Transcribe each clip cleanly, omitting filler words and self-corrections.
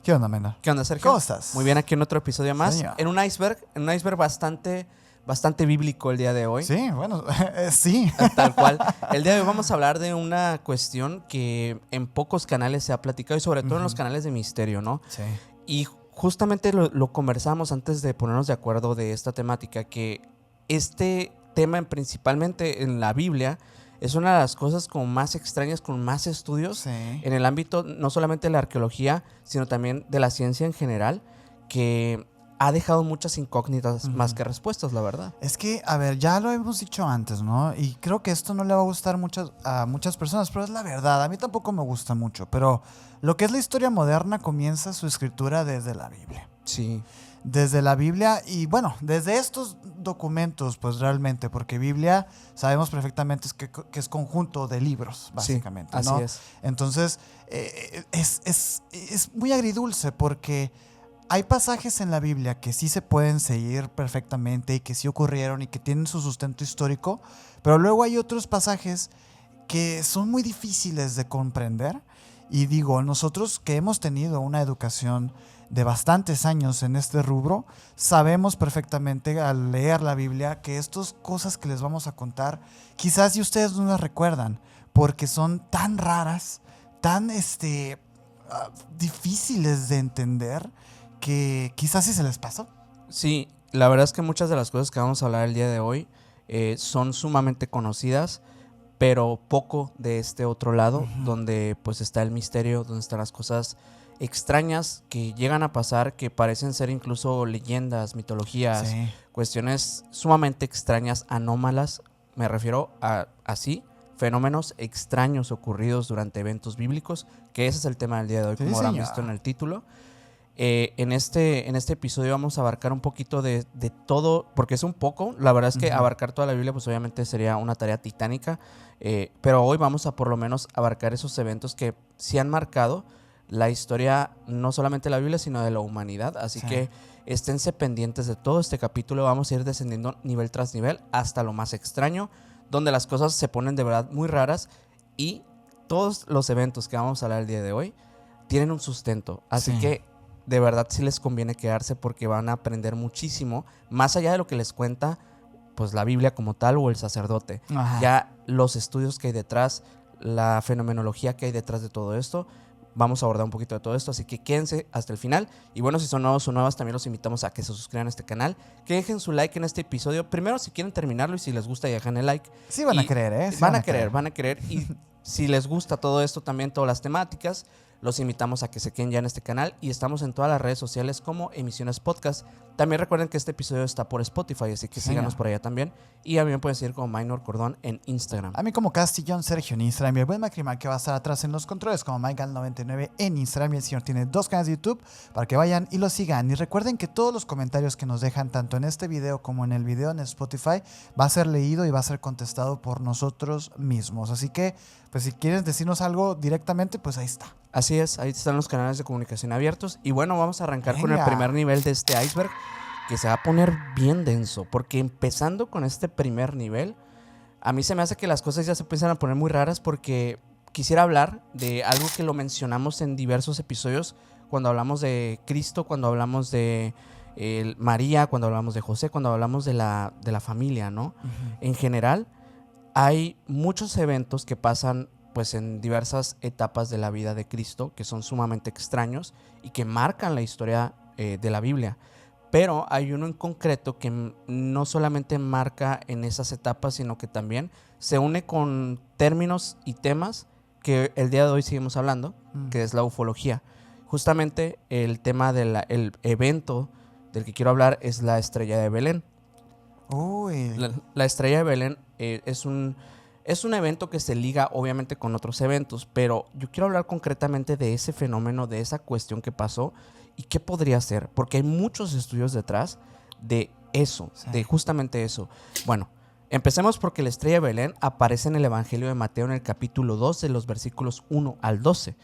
¿Qué onda, Menor? ¿Qué onda, Sergio? ¿Cómo estás? Muy bien, aquí en otro episodio más. Señor. En un iceberg bastante bíblico el día de hoy. Sí, bueno, sí. Tal cual. El día de hoy vamos a hablar de una cuestión que en pocos canales se ha platicado y sobre todo en los canales de misterio, ¿no? Sí. Y justamente lo conversamos antes de ponernos de acuerdo de esta temática, que este tema principalmente en la Biblia es una de las cosas como más extrañas, con más estudios Sí. en el ámbito no solamente de la arqueología, sino también de la ciencia en general, que ha dejado muchas incógnitas más que respuestas, la verdad. Es que, a ver, ya lo hemos dicho antes, ¿no? Y creo que esto no le va a gustar a muchas personas, pero es la verdad. A mí tampoco me gusta mucho, pero lo que es la historia moderna comienza su escritura desde la Biblia. Sí. Desde la Biblia y bueno, desde estos documentos, pues realmente, porque Biblia sabemos perfectamente que es conjunto de libros, básicamente, sí, así ¿no? es. Entonces, es muy agridulce porque hay pasajes en la Biblia que sí se pueden seguir perfectamente y que sí ocurrieron y que tienen su sustento histórico, pero luego hay otros pasajes que son muy difíciles de comprender. Y digo, nosotros que hemos tenido una educación de bastantes años en este rubro, sabemos perfectamente al leer la Biblia que estas cosas que les vamos a contar, quizás si ustedes no las recuerdan, porque son tan raras, tan difíciles de entender, que quizás sí se les pasó. Sí, la verdad es que muchas de las cosas que vamos a hablar el día de hoy son sumamente conocidas, pero poco de este otro lado, donde pues está el misterio, donde están las cosas extrañas que llegan a pasar, que parecen ser incluso leyendas, mitologías, Sí. cuestiones sumamente extrañas, anómalas, me refiero a así, fenómenos extraños ocurridos durante eventos bíblicos, que ese es el tema del día de hoy, Sí, como habrán señor. visto en el título. En este episodio vamos a abarcar un poquito de todo, porque es un poco, la verdad es que abarcar toda la Biblia pues obviamente sería una tarea titánica, pero hoy vamos a por lo menos abarcar esos eventos que sí han marcado la historia, no solamente de la Biblia, sino de la humanidad, así Sí. que esténse pendientes de todo este capítulo, vamos a ir descendiendo nivel tras nivel hasta lo más extraño, donde las cosas se ponen de verdad muy raras y todos los eventos que vamos a hablar el día de hoy tienen un sustento, así Sí. que de verdad sí les conviene quedarse porque van a aprender muchísimo, más allá de lo que les cuenta pues la Biblia como tal o el sacerdote. Ajá. Ya los estudios que hay detrás, la fenomenología que hay detrás de todo esto, vamos a abordar un poquito de todo esto, así que quédense hasta el final. Y bueno, si son nuevos o nuevas, también los invitamos a que se suscriban a este canal, que dejen su like en este episodio. Primero, si quieren terminarlo y si les gusta, dejen el like. Sí van a Y querer, ¿eh? Sí van a querer. Y si les gusta todo esto, también todas las temáticas, los invitamos a que se queden ya en este canal y estamos en todas las redes sociales como Emisiones Podcast. También recuerden que este episodio está por Spotify, así que Sí, síganos señor. por allá también. Y a mí me pueden seguir como Minor Cordón en Instagram. A mí como Castillón Sergio en Instagram y el buen Macrimal que va a estar atrás en los controles como Michael99 en Instagram, y el señor tiene 2 canales de YouTube para que vayan y lo sigan. Y recuerden que todos los comentarios que nos dejan tanto en este video como en el video en Spotify va a ser leído y va a ser contestado por nosotros mismos. Así que pues si quieres decirnos algo directamente, pues ahí está. Así es, ahí están los canales de comunicación abiertos. Y bueno, vamos a arrancar con el Venga. primer nivel de este iceberg, que se va a poner bien denso, porque empezando con este primer nivel, a mí se me hace que las cosas ya se empiezan a poner muy raras, porque quisiera hablar de algo que lo mencionamos en diversos episodios, cuando hablamos de Cristo, cuando hablamos de María, cuando hablamos de José, cuando hablamos de la familia, ¿no? En general, hay muchos eventos que pasan pues en diversas etapas de la vida de Cristo que son sumamente extraños y que marcan la historia de la Biblia. Pero hay uno en concreto que no solamente marca en esas etapas, sino que también se une con términos y temas que el día de hoy seguimos hablando, que es la ufología. Justamente el tema del evento del que quiero hablar es la estrella de Belén. Uy. La estrella de Belén es un evento que se liga obviamente con otros eventos, pero yo quiero hablar concretamente de ese fenómeno, de esa cuestión que pasó y qué podría ser, porque hay muchos estudios detrás de eso, Sí. de justamente eso. Bueno, empecemos porque la estrella de Belén aparece en el Evangelio de Mateo en el capítulo 2 de los versículos 1 al 12.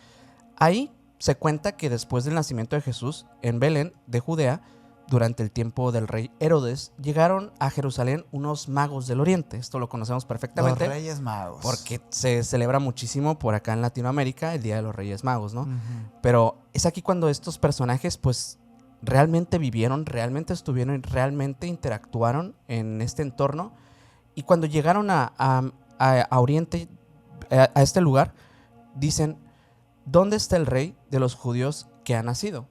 Ahí se cuenta que después del nacimiento de Jesús en Belén de Judea, durante el tiempo del rey Herodes, llegaron a Jerusalén unos magos del Oriente. Esto lo conocemos perfectamente. Los Reyes Magos. Porque se celebra muchísimo por acá en Latinoamérica el Día de los Reyes Magos, ¿no? Uh-huh. Pero es aquí cuando estos personajes, pues, realmente vivieron, realmente estuvieron y realmente interactuaron en este entorno. Y cuando llegaron a Oriente, a este lugar, dicen, ¿dónde está el rey de los judíos que ha nacido?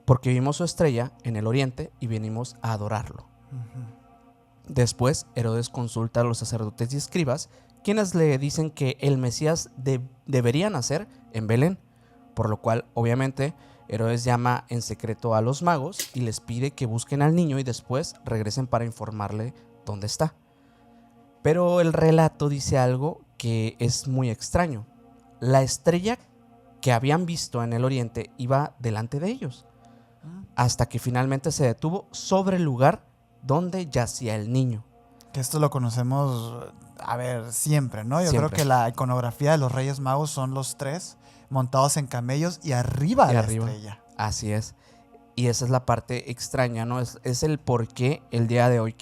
Porque vimos su estrella en el oriente y venimos a adorarlo. Uh-huh. Después, Herodes consulta a los sacerdotes y escribas, quienes le dicen que el Mesías debería nacer en Belén, por lo cual, obviamente, Herodes llama en secreto a los magos y les pide que busquen al niño y después regresen para informarle dónde está. Pero el relato dice algo que es muy extraño. La estrella que habían visto en el oriente iba delante de ellos, hasta que finalmente se detuvo sobre el lugar donde yacía el niño. Que esto lo conocemos, a ver, siempre, ¿no? Yo Siempre. creo que la iconografía de los Reyes Magos son los tres montados en camellos y arriba de la estrella. Así es. Y esa es la parte extraña, ¿no? Es el por qué el día de hoy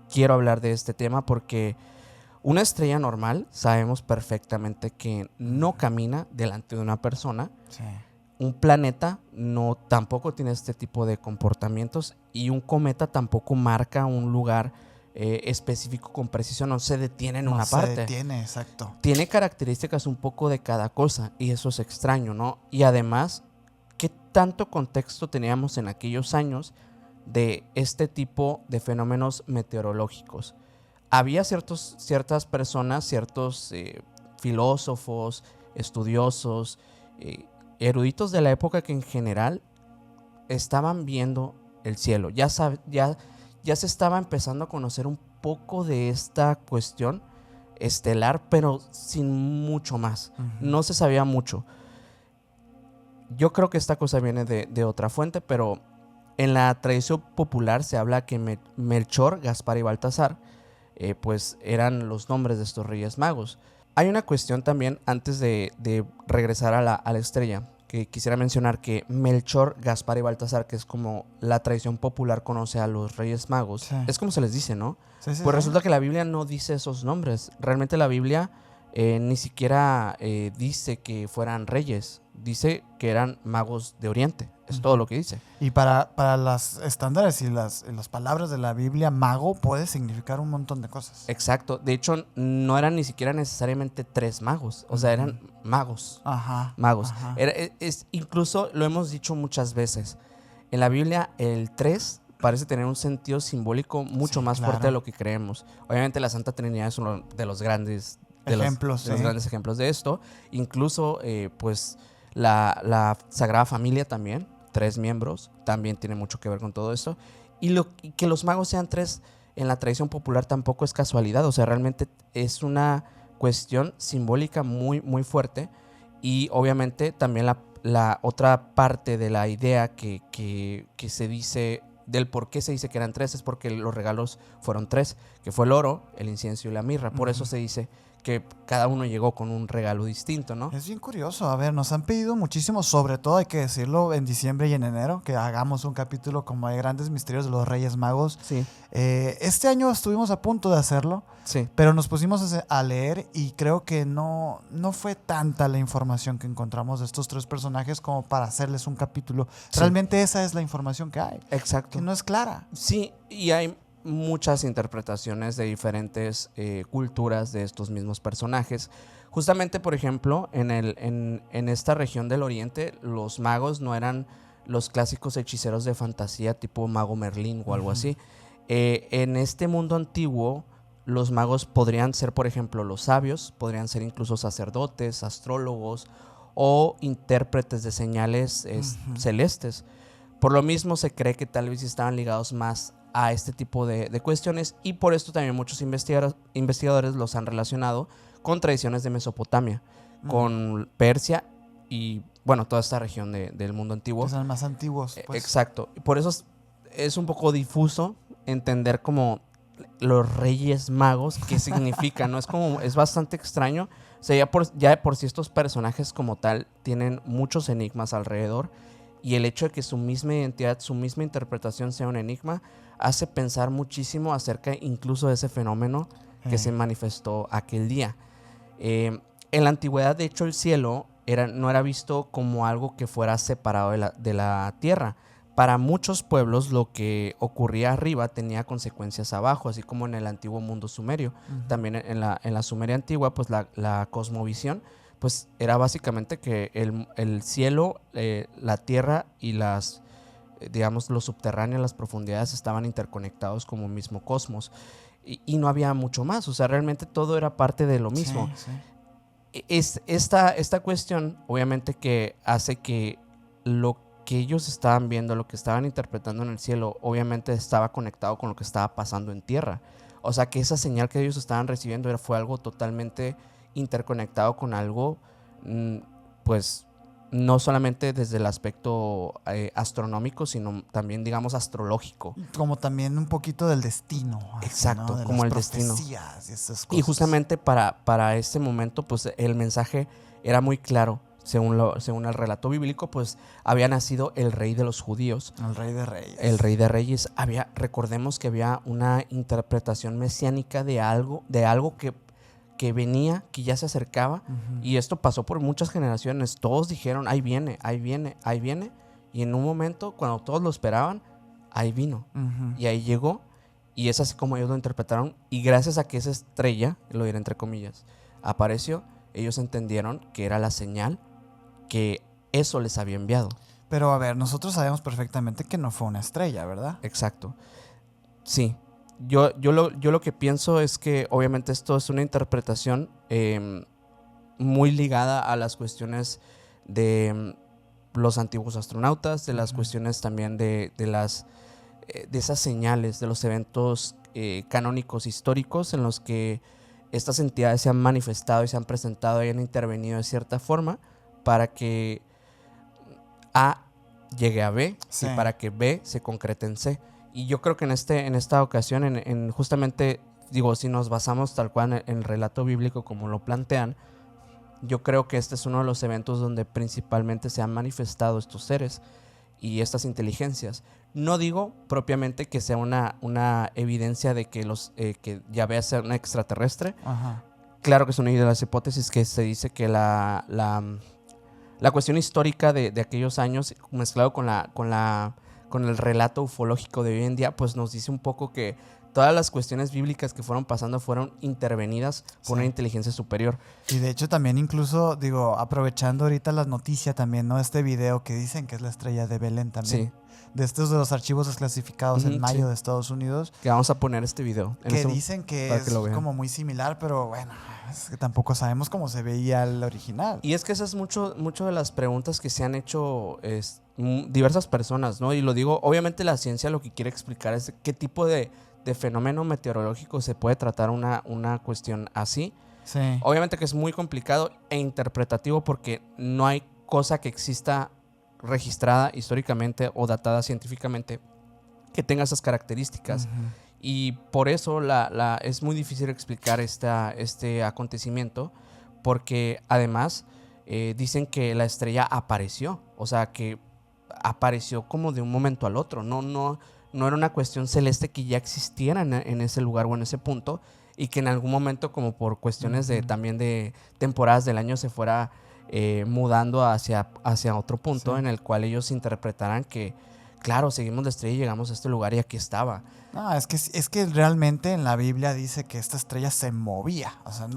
quiero hablar de este tema, porque una estrella normal sabemos perfectamente que no camina delante de una persona. Sí. Un planeta tampoco tiene este tipo de comportamientos y un cometa tampoco marca un lugar específico con precisión, no se detiene en una parte. No se detiene, exacto. Tiene características un poco de cada cosa y eso es extraño, ¿no? Y además, ¿qué tanto contexto teníamos en aquellos años de este tipo de fenómenos meteorológicos? Había ciertas personas, ciertos filósofos, estudiosos, eruditos de la época que en general estaban viendo el cielo. Ya se estaba empezando a conocer un poco de esta cuestión estelar, pero sin mucho más. Uh-huh. No se sabía mucho. Yo creo que esta cosa viene de otra fuente, pero en la tradición popular se habla que Melchor, Gaspar y Baltasar pues eran los nombres de estos Reyes Magos. Hay una cuestión también, antes de regresar a la estrella, que quisiera mencionar que Melchor, Gaspar y Baltasar, que es como la tradición popular conoce a los Reyes Magos, sí. Es como se les dice, ¿no? Sí, pues resulta que la Biblia no dice esos nombres. Realmente la Biblia ni siquiera dice que fueran reyes, dice que eran magos de Oriente. Es todo lo que dice. Y para las estándares y las palabras de la Biblia, mago puede significar un montón de cosas. Exacto. De hecho, no eran ni siquiera necesariamente 3 magos. O sea, eran magos. Ajá. Magos. Ajá. Incluso lo hemos dicho muchas veces. En la Biblia, el 3 parece tener un sentido simbólico mucho más fuerte de lo que creemos. Obviamente, la Santa Trinidad es uno de los grandes ejemplos, de los grandes ejemplos de esto. Incluso, pues, la Sagrada Familia también. 3 miembros, también tiene mucho que ver con todo esto. Y que los magos sean 3 en la tradición popular tampoco es casualidad, o sea, realmente es una cuestión simbólica muy, muy fuerte. Y obviamente también la otra parte de la idea que se dice, del por qué se dice que eran 3, es porque los regalos fueron 3, que fue el oro, el incienso y la mirra. Por eso se dice que cada uno llegó con un regalo distinto, ¿no? Es bien curioso. A ver, nos han pedido muchísimo, sobre todo hay que decirlo, en diciembre y en enero, que hagamos un capítulo como de grandes misterios de los Reyes Magos. Sí. Este año estuvimos a punto de hacerlo, sí. Pero nos pusimos a leer y creo que no fue tanta la información que encontramos de estos 3 personajes como para hacerles un capítulo. Sí. Realmente esa es la información que hay. Exacto. Que no es clara. Sí, y hay muchas interpretaciones de diferentes culturas de estos mismos personajes. Justamente, por ejemplo, en esta región del Oriente, los magos no eran los clásicos hechiceros de fantasía tipo mago Merlín o algo así. En este mundo antiguo, los magos podrían ser, por ejemplo, los sabios, podrían ser incluso sacerdotes, astrólogos o intérpretes de señales celestes. Por lo mismo se cree que tal vez estaban ligados más a este tipo de cuestiones, y por esto también muchos investigadores los han relacionado con tradiciones de Mesopotamia, con Persia y, bueno, toda esta región del mundo antiguo. Que son más antiguos, pues. Exacto. Por eso es un poco difuso entender como los Reyes Magos, qué significa, ¿no? Es bastante extraño. O sea, ya de por sí estos personajes como tal tienen muchos enigmas alrededor. y el hecho de que su misma identidad, su misma interpretación sea un enigma, hace pensar muchísimo acerca incluso de ese fenómeno que se manifestó aquel día. En la antigüedad, de hecho, el cielo no era visto como algo que fuera separado de la tierra. Para muchos pueblos lo que ocurría arriba tenía consecuencias abajo, así como en el antiguo mundo sumerio. También en la Sumeria antigua, pues la cosmovisión pues era básicamente que el cielo, la tierra y digamos, lo subterráneo, las profundidades estaban interconectados como un mismo cosmos. Y no había mucho más, o sea, realmente todo era parte de lo mismo. Sí, sí. Esta cuestión, obviamente, que hace que lo que ellos estaban viendo, lo que estaban interpretando en el cielo, obviamente estaba conectado con lo que estaba pasando en tierra. O sea, que esa señal que ellos estaban recibiendo fue algo totalmente interconectado con algo, pues, no solamente desde el aspecto astronómico, sino también, digamos, astrológico. Como también un poquito del destino. Así, Exacto, ¿no? De como las el destino. profecías y esas Y cosas. justamente para ese momento, pues el mensaje era muy claro. Según el relato bíblico, pues había nacido el rey de los judíos. El rey de reyes. El rey de reyes. Recordemos que había una interpretación mesiánica de algo que venía, que ya se acercaba. Y esto pasó por muchas generaciones. Todos dijeron, ahí viene, ahí viene, ahí viene. Y en un momento, cuando todos lo esperaban, ahí vino. Y ahí llegó. Y es así como ellos lo interpretaron. Y gracias a que esa estrella, lo diré entre comillas, apareció, ellos entendieron que era la señal que eso les había enviado. Pero a ver, nosotros sabemos perfectamente que no fue una estrella, ¿verdad? Exacto. Sí. Yo lo que pienso es que obviamente esto es una interpretación muy ligada a las cuestiones de los antiguos astronautas, de las cuestiones también de esas señales, de los eventos canónicos históricos en los que estas entidades se han manifestado y se han presentado y han intervenido de cierta forma para que A llegue a B, Sí. y para que B se concrete en C. Y yo creo que en esta ocasión, en justamente, digo, si nos basamos tal cual en el relato bíblico como lo plantean, yo creo que este es uno de los eventos donde principalmente se han manifestado estos seres y estas inteligencias. No digo propiamente que sea una evidencia de que que Yahvé sea un extraterrestre. Ajá. Claro que es una de las hipótesis que se dice que la cuestión histórica de aquellos años, mezclado con el relato ufológico de hoy en día, pues nos dice un poco que todas las cuestiones bíblicas que fueron pasando fueron intervenidas por una inteligencia superior. Y de hecho también incluso, digo, aprovechando ahorita las noticias también, ¿no? Este video que dicen que es la estrella de Belén también. Sí. De estos de los archivos desclasificados en mayo sí. de Estados Unidos. Que vamos a poner este video. Que dicen que es como muy similar, pero bueno, es que tampoco sabemos cómo se veía el original. Y es que esas es mucho de las preguntas que se han hecho diversas personas, ¿no? Y lo digo, obviamente la ciencia lo que quiere explicar es qué tipo de fenómeno meteorológico se puede tratar una cuestión así. Sí. Obviamente que es muy complicado e interpretativo porque no hay cosa que exista registrada históricamente o datada científicamente que tenga esas características. Y por eso es muy difícil explicar este acontecimiento, porque además dicen que la estrella apareció, o sea que apareció como de un momento al otro, no era una cuestión celeste que ya existiera en ese lugar o en ese punto, y que en algún momento, como por cuestiones también de temporadas del año, se fuera mudando hacia otro punto en el cual ellos interpretaran que, claro, seguimos la estrella y llegamos a este lugar y aquí estaba. No, es que realmente en la Biblia dice que esta estrella se movía. O sea,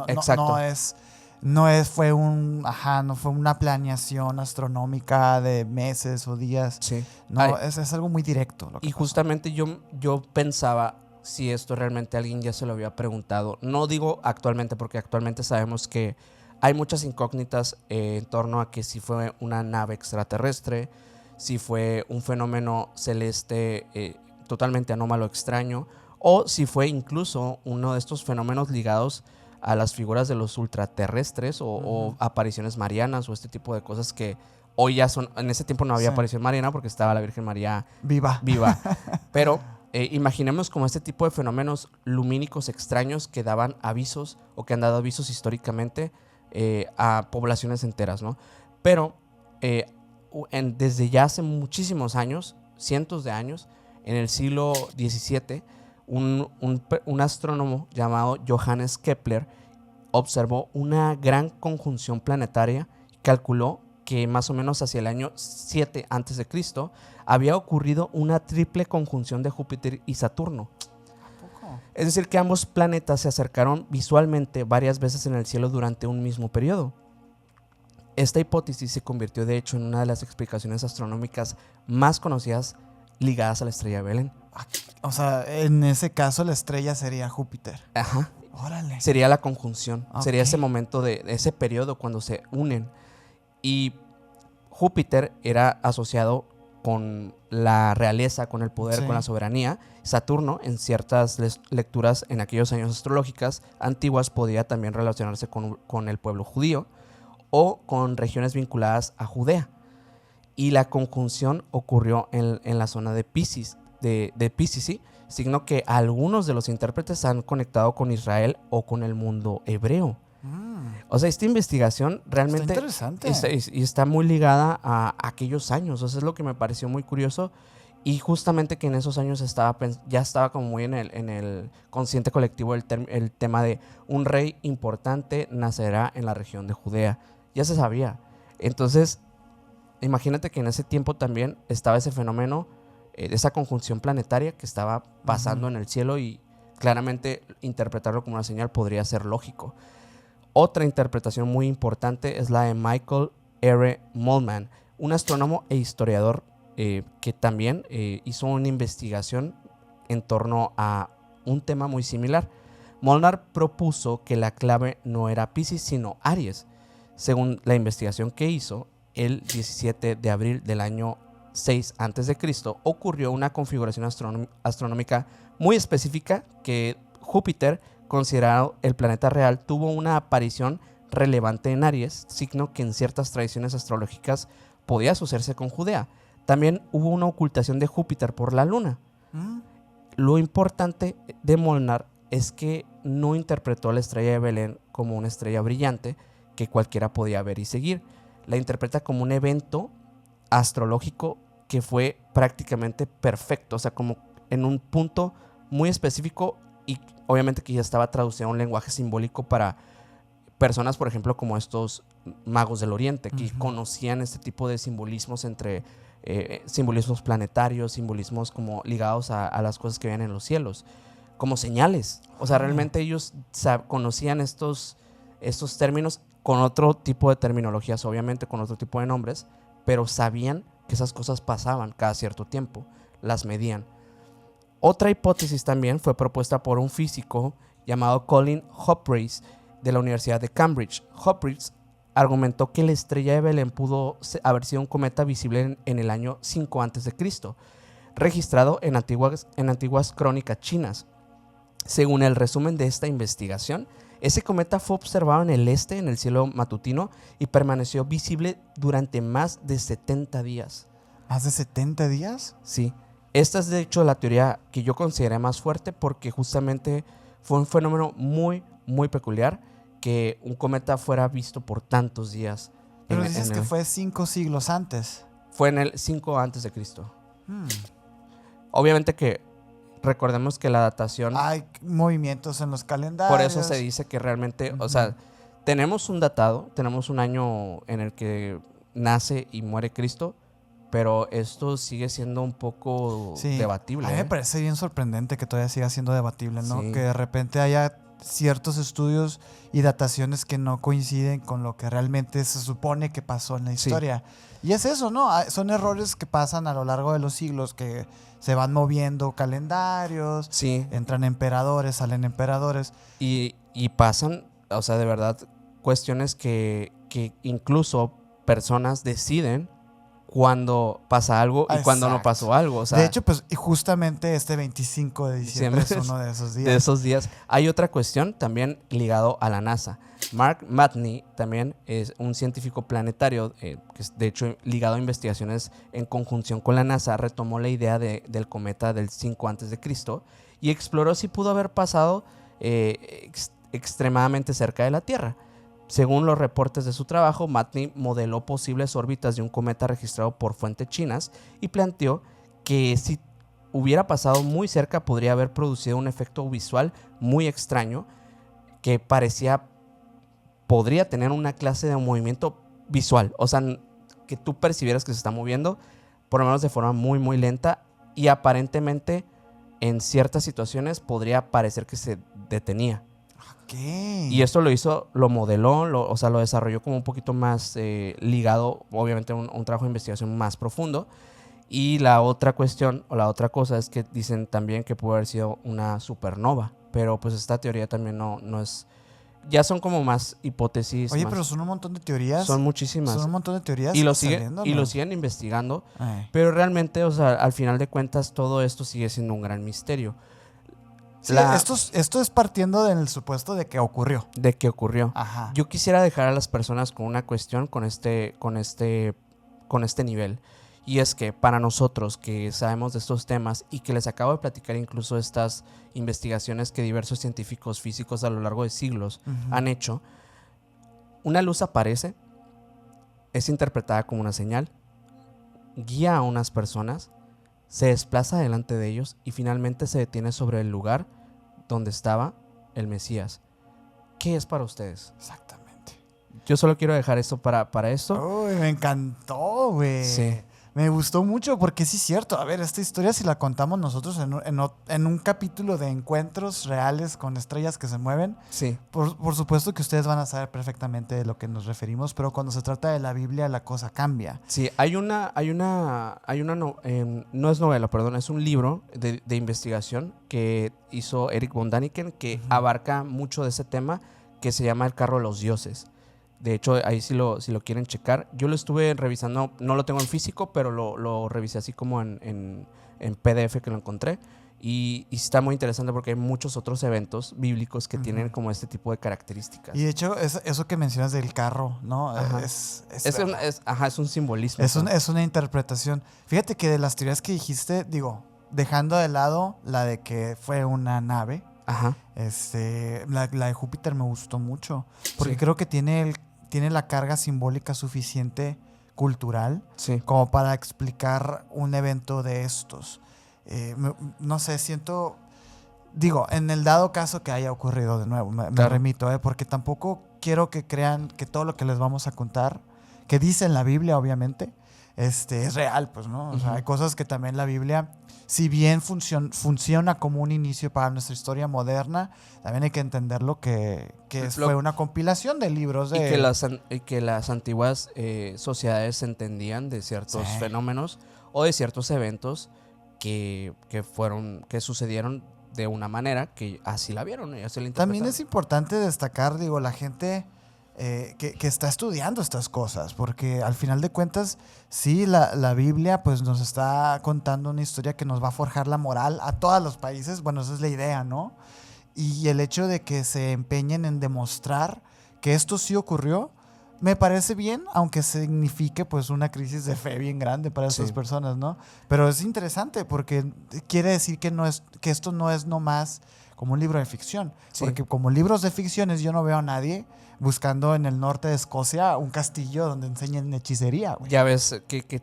no fue una planeación astronómica de meses o días. Sí. No, es algo muy directo. Y justamente yo pensaba si esto realmente alguien ya se lo había preguntado. No digo actualmente, porque actualmente sabemos que hay muchas incógnitas en torno a que si fue una nave extraterrestre, si fue un fenómeno celeste totalmente anómalo, extraño, o si fue incluso uno de estos fenómenos ligados a las figuras de los ultraterrestres o apariciones marianas o este tipo de cosas que hoy ya son. En ese tiempo no había aparición mariana porque estaba la Virgen María viva. Pero imaginemos como este tipo de fenómenos lumínicos extraños que daban avisos o que han dado avisos históricamente a poblaciones enteras, ¿no? Pero desde ya hace muchísimos años, cientos de años, en el siglo XVII, un astrónomo llamado Johannes Kepler observó una gran conjunción planetaria. Calculó que más o menos hacia el año 7 a.C. había ocurrido una triple conjunción de Júpiter y Saturno. Es decir, que ambos planetas se acercaron visualmente varias veces en el cielo durante un mismo periodo. Esta hipótesis se convirtió de hecho en una de las explicaciones astronómicas más conocidas ligadas a la estrella de Belén. O sea, en ese caso la estrella sería Júpiter. Ajá. Órale. Sería la conjunción. Ok. Sería ese momento de ese periodo cuando se unen. Y Júpiter era asociado con la realeza, con el poder, Sí. con la soberanía. Saturno, en ciertas lecturas en aquellos años astrológicas antiguas, podía también relacionarse con el pueblo judío o con regiones vinculadas a Judea. Y la conjunción ocurrió en la zona de Piscis, de Piscis, ¿sí? Signo que algunos de los intérpretes han conectado con Israel o con el mundo hebreo. O sea, esta investigación realmente Está interesante. está muy ligada a aquellos años. O sea, es lo que me pareció muy curioso. Y justamente que en esos años ya estaba como muy en el consciente colectivo el tema de un rey importante nacerá en la región de Judea. Ya se sabía. Entonces, imagínate que en ese tiempo también estaba ese fenómeno, de esa conjunción planetaria que estaba pasando en el cielo, y claramente interpretarlo como una señal podría ser lógico. Otra interpretación muy importante es la de Michael R. Mollman, un astrónomo e historiador que también hizo una investigación en torno a un tema muy similar. Molnar propuso que la clave no era Piscis sino Aries. Según la investigación que hizo, el 17 de abril del año 6 a.C. ocurrió una configuración astronómica muy específica que Júpiter, considerado el planeta real, tuvo una aparición relevante en Aries, signo que en ciertas tradiciones astrológicas podía asociarse con Judea. También hubo una ocultación de Júpiter por la luna. Lo importante de Molnar es que no interpretó a la estrella de Belén como una estrella brillante que cualquiera podía ver y seguir. La interpreta como un evento astrológico que fue prácticamente perfecto, o sea, como en un punto muy específico, y obviamente que ya estaba traducido a un lenguaje simbólico para personas, por ejemplo, como estos magos del Oriente, que conocían este tipo de simbolismos entre simbolismos planetarios, simbolismos como ligados a las cosas que ven en los cielos, como señales. O sea, realmente ellos conocían estos términos con otro tipo de terminologías, obviamente con otro tipo de nombres, pero sabían que esas cosas pasaban cada cierto tiempo, las medían. Otra hipótesis también fue propuesta por un físico llamado Colin Hopkins de la Universidad de Cambridge. Hopkins argumentó que la estrella de Belén pudo haber sido un cometa visible en el año 5 a.C., registrado en antiguas crónicas chinas. Según el resumen de esta investigación, ese cometa fue observado en el este, en el cielo matutino, y permaneció visible durante más de 70 días. ¿Más de 70 días? Sí. Esta es de hecho la teoría que yo consideré más fuerte, porque justamente fue un fenómeno muy, muy peculiar que un cometa fuera visto por tantos días. Pero dices que fue 5 siglos antes. Fue en el 5 a.C. Obviamente que recordemos que la datación... Hay movimientos en los calendarios. Por eso se dice que realmente, o sea, tenemos un datado, tenemos un año en el que nace y muere Cristo, pero esto sigue siendo un poco debatible. A mí me parece bien sorprendente que todavía siga siendo debatible, ¿no? Sí. Que de repente haya ciertos estudios y dataciones que no coinciden con lo que realmente se supone que pasó en la historia. Y es eso, ¿no? Son errores que pasan a lo largo de los siglos, que se van moviendo calendarios, Sí. entran emperadores, salen emperadores. Y pasan, o sea, de verdad, cuestiones que incluso personas deciden cuando pasa algo y cuando no pasó algo. O sea, de hecho, pues justamente este 25 de diciembre es uno de esos días. De esos días. Hay otra cuestión también ligado a la NASA. Mark Matney también es un científico planetario que es de hecho ligado a investigaciones en conjunción con la NASA. Retomó la idea del cometa del 5 a.C. y exploró si pudo haber pasado extremadamente cerca de la Tierra. Según los reportes de su trabajo, Matney modeló posibles órbitas de un cometa registrado por fuentes chinas y planteó que si hubiera pasado muy cerca podría haber producido un efecto visual muy extraño que podría tener una clase de movimiento visual, o sea, que tú percibieras que se está moviendo, por lo menos de forma muy, muy lenta, y aparentemente en ciertas situaciones podría parecer que se detenía. ¿Qué? Y esto lo modeló, o sea, lo desarrolló como un poquito más ligado, obviamente, a un trabajo de investigación más profundo. Y la otra cuestión, o la otra cosa, es que dicen también que pudo haber sido una supernova. Pero pues esta teoría también no es... Ya son como más hipótesis. Oye, más, pero son un montón de teorías. son muchísimas. Son un montón de teorías Y lo saliendo, y ¿no? lo siguen investigando. Ay. Pero realmente, o sea, al final de cuentas, todo esto sigue siendo un gran misterio. Sí, esto es partiendo del supuesto de que ocurrió. De qué ocurrió. Ajá. Yo quisiera dejar a las personas con una cuestión con este nivel. Y es que para nosotros que sabemos de estos temas y que les acabo de platicar incluso estas investigaciones que diversos científicos físicos a lo largo de siglos han hecho, una luz aparece, es interpretada como una señal, guía a unas personas, se desplaza delante de ellos y finalmente se detiene sobre el lugar donde estaba el Mesías. ¿Qué es para ustedes? Exactamente. Yo solo quiero dejar esto para esto. Uy, me encantó, güey. Sí. Me gustó mucho porque sí es cierto. A ver, esta historia si la contamos nosotros en un capítulo de encuentros reales con estrellas que se mueven, Sí. por supuesto que ustedes van a saber perfectamente de lo que nos referimos, pero cuando se trata de la Biblia la cosa cambia. Sí, no es novela, perdón, es un libro de investigación que hizo Eric von Daniken que abarca mucho de ese tema que se llama El carro de los dioses. De hecho, ahí si lo quieren checar. Yo lo estuve revisando, no lo tengo en físico, pero lo revisé así como en PDF que lo encontré. Y está muy interesante porque hay muchos otros eventos bíblicos que tienen como este tipo de características. Y de hecho, eso que mencionas del carro, ¿no? Ajá. Es Es un simbolismo. es una interpretación. Fíjate que de las teorías que dijiste, digo, dejando de lado la de que fue una nave, Ajá. la de Júpiter me gustó mucho. Porque Sí. creo que tiene la carga simbólica suficiente cultural Sí. como para explicar un evento de estos. No sé, digo, en el dado caso que haya ocurrido de nuevo, me Claro. remito, porque tampoco quiero que crean que todo lo que les vamos a contar, que dice en la Biblia, obviamente, es real, pues, ¿no? O sea, hay cosas que también la Biblia, si bien funciona como un inicio para nuestra historia moderna, también hay que entenderlo que fue una compilación de libros de... Y que las antiguas sociedades entendían de ciertos Sí. fenómenos o de ciertos eventos que sucedieron de una manera que así la vieron y así la interpretaron. También es importante destacar, digo, la gente que está estudiando estas cosas, porque al final de cuentas, sí, la Biblia pues nos está contando una historia que nos va a forjar la moral a todos los países, bueno, esa es la idea, ¿no? Y el hecho de que se empeñen en demostrar que esto sí ocurrió, me parece bien, aunque signifique pues una crisis de fe bien grande para estas Sí. personas, ¿no? Pero es interesante porque quiere decir que esto no es nomás como un libro de ficción. Sí. Porque como libros de ficciones yo no veo a nadie buscando en el norte de Escocia un castillo donde enseñen hechicería, güey. Ya ves qué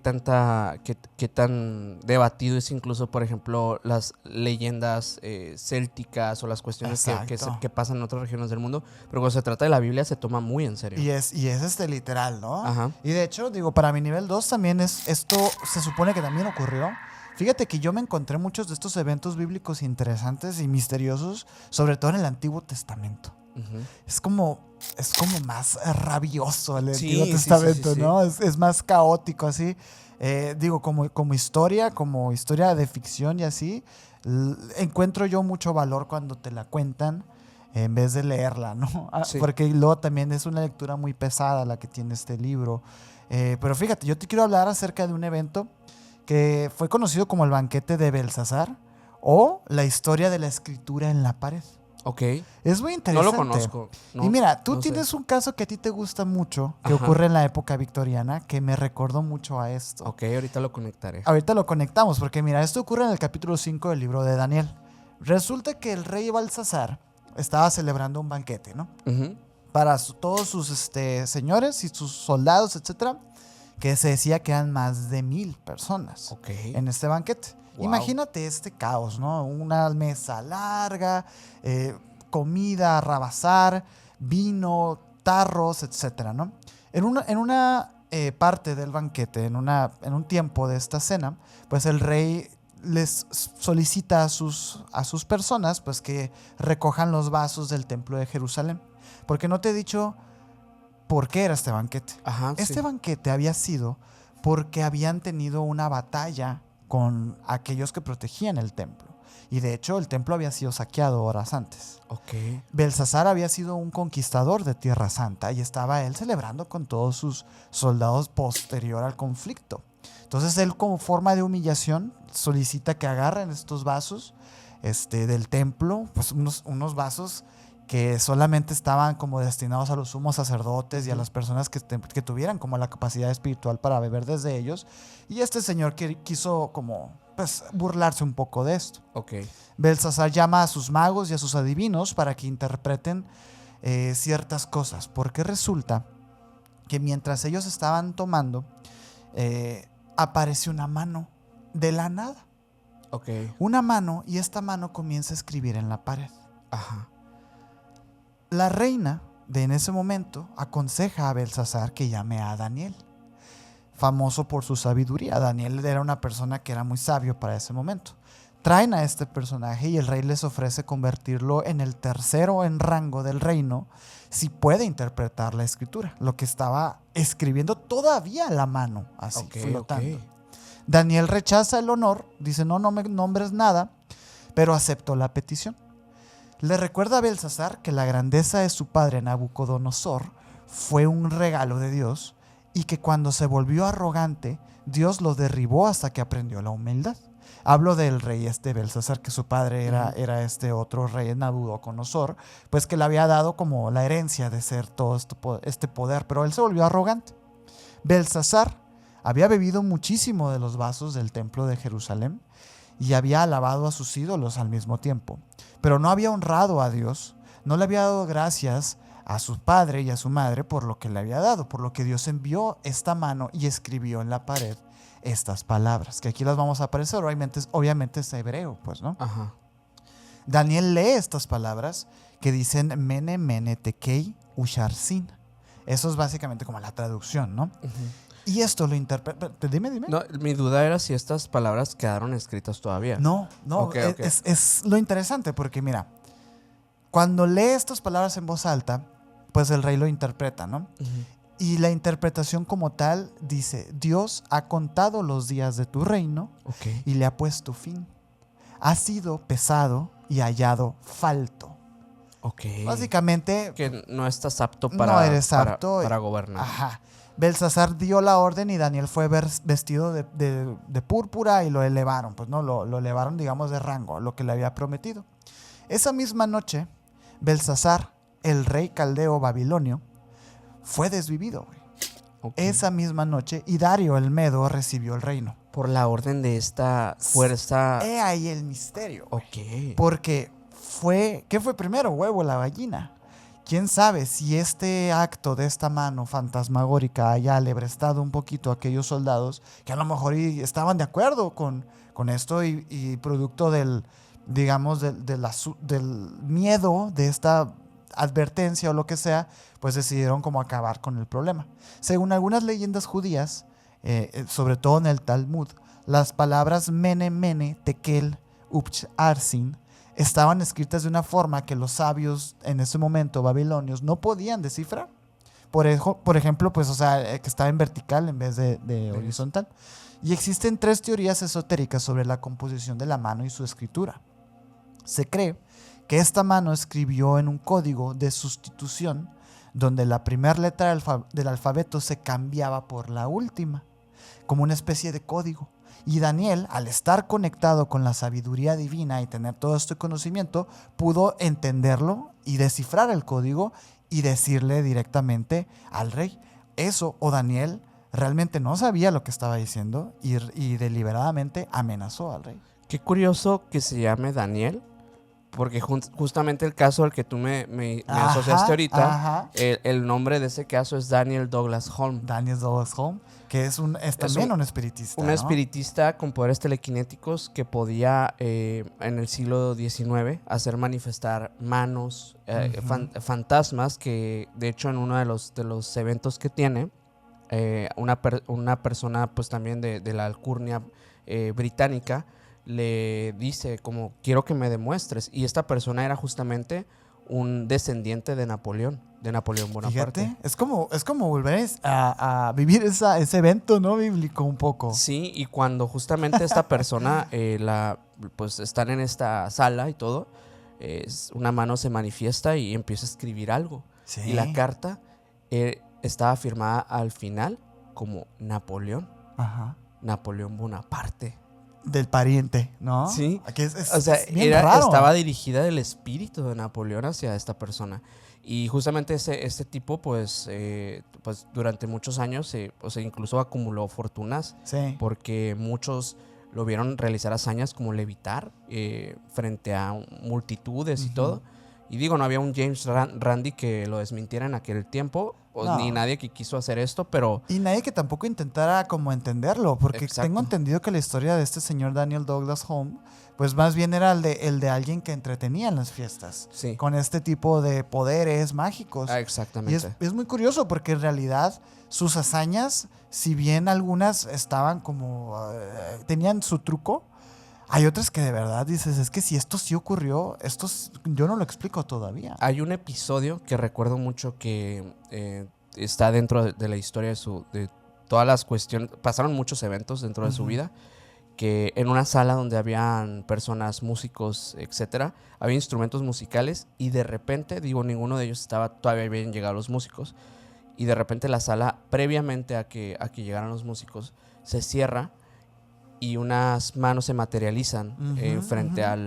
tan debatido es incluso, por ejemplo, las leyendas célticas o las cuestiones Exacto. que pasan en otras regiones del mundo. Pero cuando se trata de la Biblia se toma muy en serio. Y es literal, ¿no? Ajá. Y de hecho, digo, para mi nivel 2 también esto se supone que también ocurrió. Fíjate que yo me encontré muchos de estos eventos bíblicos interesantes y misteriosos, sobre todo en el Antiguo Testamento. Ujú. Es como más rabioso el Sí, Antiguo sí, Testamento, sí, sí, ¿no? Es más caótico, así. Digo, como historia de ficción y así, encuentro yo mucho valor cuando te la cuentan en vez de leerla, ¿no? Sí. Porque luego también es una lectura muy pesada la que tiene este libro. Pero fíjate, yo te quiero hablar acerca de un evento que fue conocido como el banquete de Belsasar o la historia de la escritura en la pared. Ok. Es muy No interesante. lo conozco. No, Y mira, tú no sé. tienes un caso que a ti te gusta mucho, que Ajá. ocurre en la época victoriana, que me recordó mucho a esto. Ok, ahorita lo conectaré. Ahorita lo conectamos, porque mira, esto ocurre en el capítulo 5 del libro de Daniel. Resulta que el rey Balsasar estaba celebrando un banquete, ¿no? Ujú. para todos sus señores y sus soldados, etcétera, que se decía que eran más de 1,000 personas Ok. en este banquete. Wow. Imagínate este caos, ¿no? Una mesa larga, comida a rabasar, vino, tarros, etcétera, ¿no? En una parte del banquete, en un tiempo de esta cena, pues el rey les solicita a sus personas pues que recojan los vasos del templo de Jerusalén. Porque no te he dicho por qué era este banquete. Ajá, Este sí. banquete había sido porque habían tenido una batalla con aquellos que protegían el templo. Y de hecho el templo había sido saqueado horas antes. Ok. Belsasar había sido un conquistador de Tierra Santa y estaba él celebrando con todos sus soldados posterior al conflicto. Entonces él, como forma de humillación, solicita que agarren estos vasos del templo, pues unos vasos que solamente estaban como destinados a los sumos sacerdotes y a las personas que tuvieran como la capacidad espiritual para beber desde ellos. Y este señor quiso como pues burlarse un poco de esto. Ok. Belsasar llama a sus magos y a sus adivinos para que interpreten ciertas cosas, porque resulta que mientras ellos estaban tomando, aparece una mano de la nada. Ok. Una mano, y esta mano comienza a escribir en la pared. Ajá. La reina en ese momento aconseja a Belsasar que llame a Daniel, famoso por su sabiduría. Daniel era una persona que era muy sabio para ese momento. Traen a este personaje y el rey les ofrece convertirlo en el tercero en rango del reino si puede interpretar la escritura, lo que estaba escribiendo todavía a la mano, así Ok, flotando. ok. Daniel rechaza el honor, dice no me nombres nada, pero aceptó la petición. Le recuerda a Belsasar que la grandeza de su padre Nabucodonosor fue un regalo de Dios y que cuando se volvió arrogante, Dios lo derribó hasta que aprendió la humildad. Hablo del rey Belsasar, que su padre era este otro rey Nabucodonosor, pues que le había dado como la herencia de ser todo este poder, pero él se volvió arrogante. Belsasar había bebido muchísimo de los vasos del templo de Jerusalén y había alabado a sus ídolos al mismo tiempo, pero no había honrado a Dios, no le había dado gracias a su padre y a su madre por lo que le había dado, por lo que Dios envió esta mano y escribió en la pared estas palabras, que aquí las vamos a aparecer, obviamente es hebreo, pues, ¿no? Ajá. Daniel lee estas palabras que dicen Mene, Mene, Tekei, Usharsin. Eso es básicamente como la traducción, ¿no? Y esto lo interpreta. Dime. No, mi duda era si estas palabras quedaron escritas todavía. No, Ok, ok. Es lo interesante porque mira, cuando lee estas palabras en voz alta, pues el rey lo interpreta, ¿no? Ujú. Y la interpretación como tal dice, Dios ha contado los días de tu reino Ok. y le ha puesto fin. Ha sido pesado y hallado falto. Ok. Básicamente, Que no estás apto no para, eres apto. para gobernar. Ajá. Belsasar dio la orden y Daniel fue vestido de púrpura y lo elevaron, pues no, lo elevaron, digamos, de rango, lo que le había prometido. Esa misma noche, Belsasar, el rey caldeo babilonio, fue desvivido, güey. Ok. Esa misma noche, y Dario el Medo recibió el reino. Por la orden de esta fuerza. He ahí el misterio, güey. Ok. Porque ¿qué fue primero, huevo o la gallina? ¿Quién sabe si este acto de esta mano fantasmagórica haya alebrestado un poquito a aquellos soldados que a lo mejor estaban de acuerdo con esto y producto del, digamos, del miedo de esta advertencia o lo que sea, pues decidieron como acabar con el problema. Según algunas leyendas judías, sobre todo en el Talmud, las palabras Mene, Mene, Tekel, Upcharsin estaban escritas de una forma que los sabios en ese momento babilonios no podían descifrar. Por ejemplo, pues, o sea, que estaba en vertical en vez de horizontal. Y existen 3 teorías esotéricas sobre la composición de la mano y su escritura. Se cree que esta mano escribió en un código de sustitución donde la primera letra del alfabeto se cambiaba por la última, como una especie de código. Y Daniel, al estar conectado con la sabiduría divina y tener todo este conocimiento, pudo entenderlo y descifrar el código y decirle directamente al rey. Eso, o Daniel realmente no sabía lo que estaba diciendo y deliberadamente amenazó al rey. Qué curioso que se llame Daniel, porque justamente el caso al que tú me Ajá, asociaste ahorita, ajá. el nombre de ese caso es Daniel Douglas Home. Daniel Douglas Home, que es también un espiritista, Un ¿no? espiritista con poderes telequinéticos que podía en el siglo XIX hacer manifestar manos, fantasmas, que de hecho en uno de los eventos que tiene, una persona pues también de la alcurnia británica le dice como quiero que me demuestres, y esta persona era justamente un descendiente de Napoleón Bonaparte. Fíjate, es como volver a vivir ese evento, ¿no? Bíblico un poco. Sí, y cuando justamente esta persona, pues están en esta sala y todo, una mano se manifiesta y empieza a escribir algo. Sí. Y la carta estaba firmada al final como Napoleón Bonaparte. Del pariente, ¿no? Sí. Aquí O sea, es bien raro. estaba dirigida del espíritu de Napoleón hacia esta persona. Y justamente este tipo, pues durante muchos años, o sea, incluso acumuló fortunas. Sí. Porque muchos lo vieron realizar hazañas como levitar frente a multitudes y todo. Y digo, no había un James Randi que lo desmintiera en aquel tiempo, No. ni nadie que quiso hacer esto, pero... Y nadie que tampoco intentara como entenderlo, porque Exacto. tengo entendido que la historia de este señor Daniel Douglas Home, pues más bien era el de alguien que entretenía en las fiestas, Sí. con este tipo de poderes mágicos. Exactamente. Y es muy curioso porque en realidad sus hazañas, si bien algunas estaban como... tenían su truco, hay otras que de verdad dices, es que si esto sí ocurrió, yo no lo explico todavía. Hay un episodio que recuerdo mucho que está dentro de la historia de todas las cuestiones. Pasaron muchos eventos dentro de su vida, que en una sala donde habían personas, músicos, etcétera, había instrumentos musicales y de repente, digo, ninguno de ellos todavía habían llegado los músicos, y de repente la sala, previamente a que llegaran los músicos, se cierra y unas manos se materializan frente a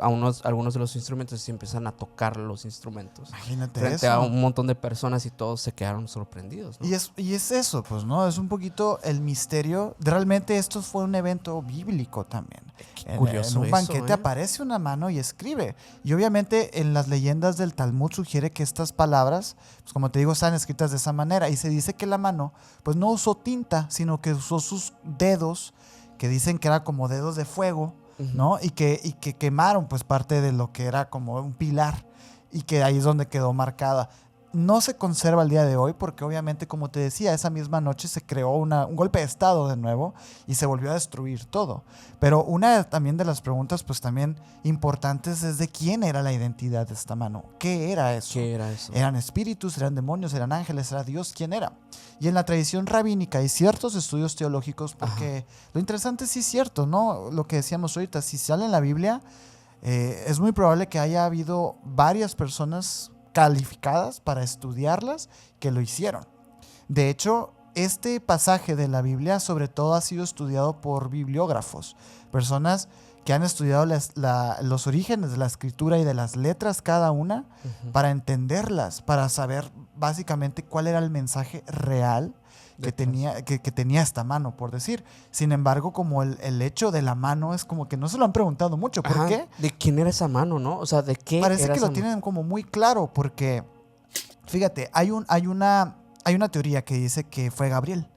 algunos de los instrumentos y empiezan a tocar los instrumentos. Imagínate frente eso. a un montón de personas y todos se quedaron sorprendidos, ¿no? Y es eso, pues, ¿no? Es un poquito el misterio. Realmente esto fue un evento bíblico también. Qué curioso en un banquete eso, aparece una mano y escribe. Y obviamente en las leyendas del Talmud sugiere que estas palabras, pues como te digo, están escritas de esa manera. Y se dice que la mano, pues no usó tinta, sino que usó sus dedos, que dicen que eran como dedos de fuego, ¿no? Y que quemaron pues parte de lo que era como un pilar, y que ahí es donde quedó marcada. No se conserva al día de hoy porque obviamente, como te decía, esa misma noche se creó un golpe de estado de nuevo y se volvió a destruir todo. Pero una también de las preguntas pues también importantes es de quién era la identidad de esta mano. ¿Qué era eso? ¿Qué era eso? ¿Eran espíritus? ¿Eran demonios? ¿Eran ángeles? ¿Era Dios? ¿Quién era? Y en la tradición rabínica hay ciertos estudios teológicos porque lo interesante sí es cierto, ¿no? Lo que decíamos ahorita, si sale en la Biblia, es muy probable que haya habido varias personas calificadas para estudiarlas que lo hicieron. De hecho, este pasaje de la Biblia sobre todo ha sido estudiado por bibliógrafos, personas que han estudiado los orígenes de la escritura y de las letras cada una para entenderlas, para saber básicamente cuál era el mensaje real que tenía esta mano, por decir. Sin embargo, como el hecho de la mano es como que no se lo han preguntado mucho. ¿Por qué? ¿De quién era esa mano, no? O sea, ¿de qué Parece era que esa lo tienen como muy claro porque, fíjate, hay una teoría que dice que fue Gabriel.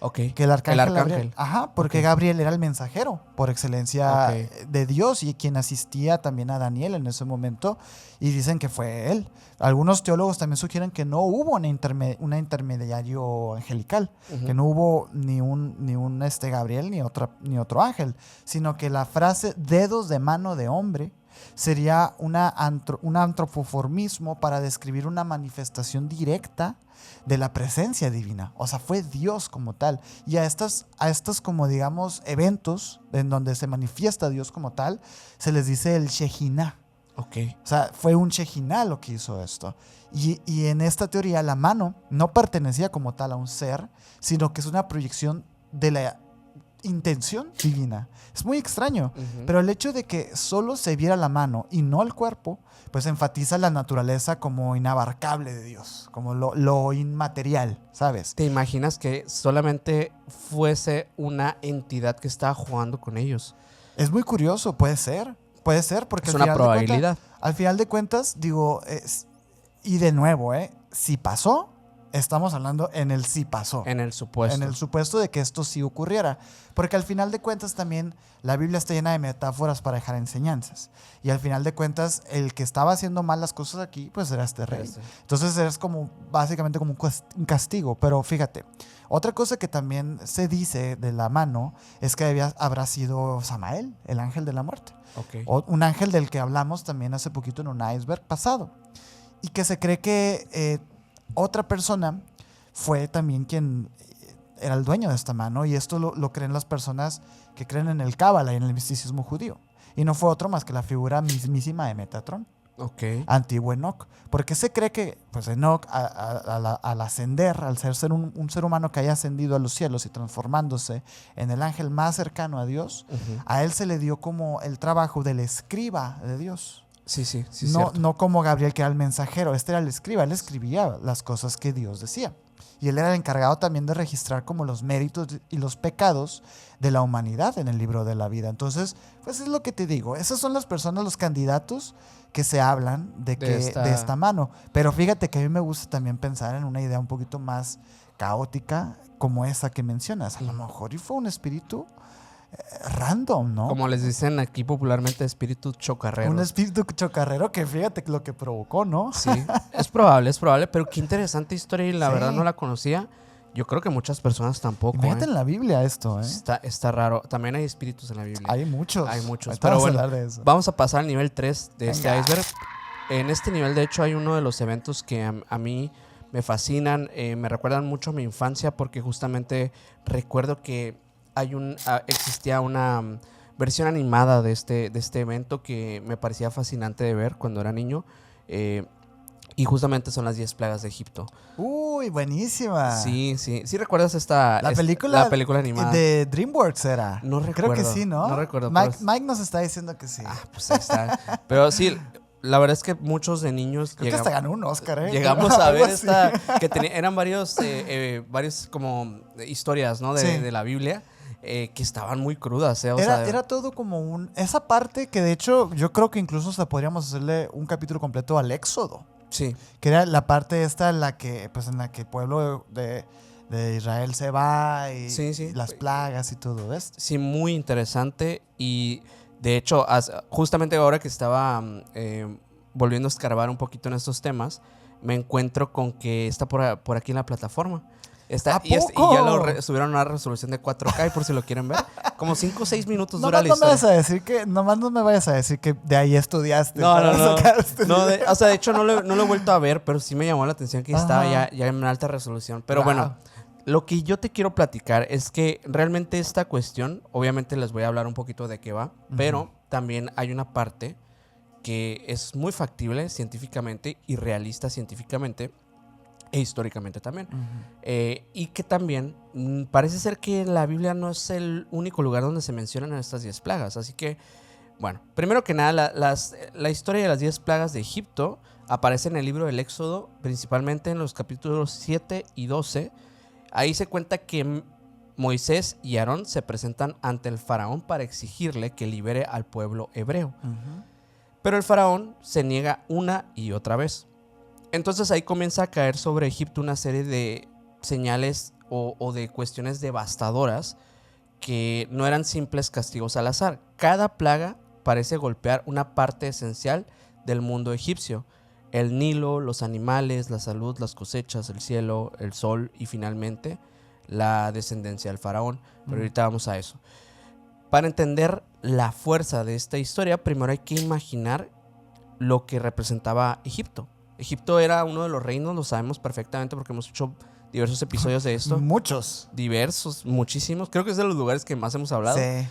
Ok. Que el arcángel. Gabriel. Ajá, porque Gabriel era el mensajero por excelencia de Dios y quien asistía también a Daniel en ese momento, y dicen que fue él. Algunos teólogos también sugieren que no hubo una intermediario angelical, que no hubo ni un Gabriel ni otro ángel, sino que la frase dedos de mano de hombre sería un antropoformismo para describir una manifestación directa de la presencia divina. O sea, fue Dios como tal. Y a estos como digamos eventos en donde se manifiesta Dios como tal, se les dice el Shekinah. Ok. O sea, fue un Shekinah lo que hizo esto. Y en esta teoría la mano no pertenecía como tal a un ser, sino que es una proyección de la intención divina. Es muy extraño, pero el hecho de que solo se viera la mano y no el cuerpo, pues enfatiza la naturaleza como inabarcable de Dios, como lo inmaterial, ¿sabes? ¿Te imaginas que solamente fuese una entidad que estaba jugando con ellos? Es muy curioso, puede ser. Puede ser, porque Es una probabilidad. Al final de cuentas, digo, y de nuevo, si pasó, estamos hablando en el sí pasó. En el supuesto. En el supuesto de que esto sí ocurriera. Porque al final de cuentas también la Biblia está llena de metáforas para dejar enseñanzas. Y al final de cuentas el que estaba haciendo mal las cosas aquí, pues era este rey. Entonces es como básicamente como un castigo. Pero fíjate, otra cosa que también se dice de la mano es que habrá sido Samael, el ángel de la muerte. Okay. O un ángel del que hablamos también hace poquito en un iceberg pasado. Y que se cree que otra persona fue también quien era el dueño de esta mano, y esto lo creen las personas que creen en el Cábala y en el misticismo judío. Y no fue otro más que la figura mismísima de Metatrón, antiguo Enoc. Porque se cree que pues Enoc, al ascender, al ser un ser humano que haya ascendido a los cielos y transformándose en el ángel más cercano a Dios, a él se le dio como el trabajo del escriba de Dios. Sí, No como Gabriel, que era el mensajero. Este era el escriba, él escribía las cosas que Dios decía. Y él era el encargado también de registrar como los méritos y los pecados de la humanidad en el libro de la vida. Entonces, pues es lo que te digo. Esas son las personas, los candidatos que se hablan de esta mano. Pero fíjate que a mí me gusta también pensar en una idea un poquito más caótica como esa que mencionas. A lo mejor y fue un espíritu random, ¿no? Como les dicen aquí popularmente, espíritu chocarrero. Un espíritu chocarrero que fíjate lo que provocó, ¿no? Sí, es probable, pero qué interesante historia y la verdad no la conocía. Yo creo que muchas personas tampoco. Fíjate en la Biblia esto, Está raro. También hay espíritus en la Biblia. Hay muchos. Pero bueno, vamos a pasar al nivel 3 de este iceberg. En este nivel, de hecho, hay uno de los eventos que a mí me fascinan, me recuerdan mucho a mi infancia, porque justamente recuerdo que existía una versión animada de este evento que me parecía fascinante de ver cuando era niño, y justamente son las 10 plagas de Egipto. Uy, buenísima. Sí recuerdas la película animada de DreamWorks era. No recuerdo. Creo que sí, ¿no? No recuerdo. Mike nos está diciendo que sí. Pues ahí está. Pero sí, la verdad es que muchos de niños creo que hasta ganó un Oscar, llegamos a ver eran varios como historias, ¿no? De la Biblia. Que estaban muy crudas, Era todo como esa parte que de hecho yo creo que incluso hasta podríamos hacerle un capítulo completo al Éxodo. Sí. Que era la parte esta en la que el pueblo de Israel se va y las plagas y todo esto. Sí, muy interesante. Y de hecho, justamente ahora que estaba volviendo a escarbar un poquito en estos temas, me encuentro con que está por aquí en la plataforma. Y ya subieron una resolución de 4K, y por si lo quieren ver, como 5 o 6 minutos dura la historia. Nomás no me vayas a decir que de ahí estudiaste. No. De hecho no lo he vuelto a ver, pero sí me llamó la atención que estaba ya en alta resolución. Pero bueno, lo que yo te quiero platicar es que realmente esta cuestión, obviamente les voy a hablar un poquito de qué va, pero también hay una parte que es muy factible científicamente y realista científicamente, e históricamente también. Y que también parece ser que la Biblia no es el único lugar donde se mencionan estas 10 plagas. Así que, bueno, primero que nada, la historia de las 10 plagas de Egipto aparece en el libro del Éxodo, principalmente en los capítulos 7 y 12. Ahí se cuenta que Moisés y Aarón se presentan ante el faraón para exigirle que libere al pueblo hebreo. Pero el faraón se niega una y otra vez. Entonces ahí comienza a caer sobre Egipto una serie de señales o de cuestiones devastadoras que no eran simples castigos al azar. Cada plaga parece golpear una parte esencial del mundo egipcio: el Nilo, los animales, la salud, las cosechas, el cielo, el sol y finalmente la descendencia del faraón. Pero ahorita vamos a eso. Para entender la fuerza de esta historia, primero hay que imaginar lo que representaba Egipto. Egipto era uno de los reinos, lo sabemos perfectamente porque hemos hecho diversos episodios de esto. Muchos. Diversos, muchísimos. Creo que es de los lugares que más hemos hablado. Sí.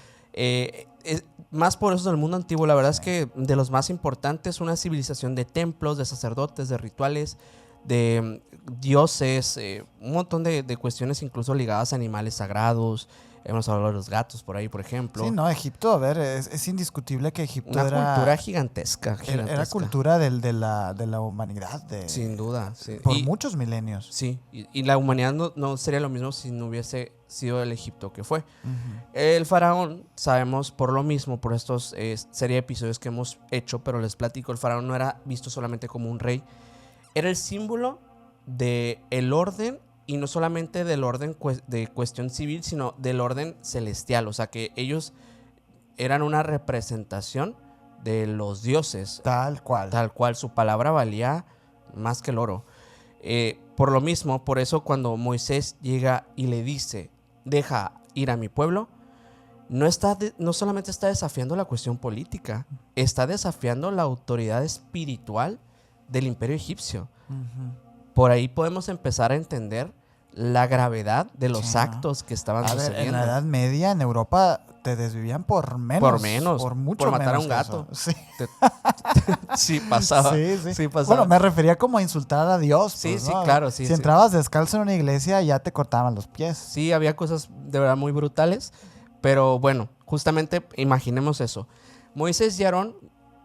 Más por eso del mundo antiguo, la verdad es que de los más importantes, una civilización de templos, de sacerdotes, de rituales, de dioses, un montón de cuestiones incluso ligadas a animales sagrados, Hemos hablado de los gatos por ahí, por ejemplo. Sí, no, Egipto, a ver, es indiscutible que Egipto Una era... cultura gigantesca. Era cultura de la humanidad. Sin duda, sí. Por muchos milenios. Sí, y la humanidad no sería lo mismo si no hubiese sido el Egipto que fue. Uh-huh. El faraón, sabemos por lo mismo, por estos serie de episodios que hemos hecho, pero les platico, el faraón no era visto solamente como un rey, era el símbolo del orden, y no solamente del orden de cuestión civil, sino del orden celestial. O sea, que ellos eran una representación de los dioses. Tal cual. Tal cual, su palabra valía más que el oro. Por lo mismo, por eso cuando Moisés llega y le dice, deja ir a mi pueblo, no solamente está desafiando la cuestión política, está desafiando la autoridad espiritual del imperio egipcio. Uh-huh. Por ahí podemos empezar a entender la gravedad de los actos que estaban sucediendo. En la Edad Media, en Europa, te desvivían por menos. Por menos. Por mucho por matar menos a un gato. Sí. Sí, pasaba. Sí. Pasaba. Bueno, me refería como a insultar a Dios. Sí, pues, sí, ¿no? claro. Sí, si entrabas descalzo en una iglesia, ya te cortaban los pies. Sí, había cosas de verdad muy brutales. Pero bueno, justamente imaginemos eso. Moisés y Aarón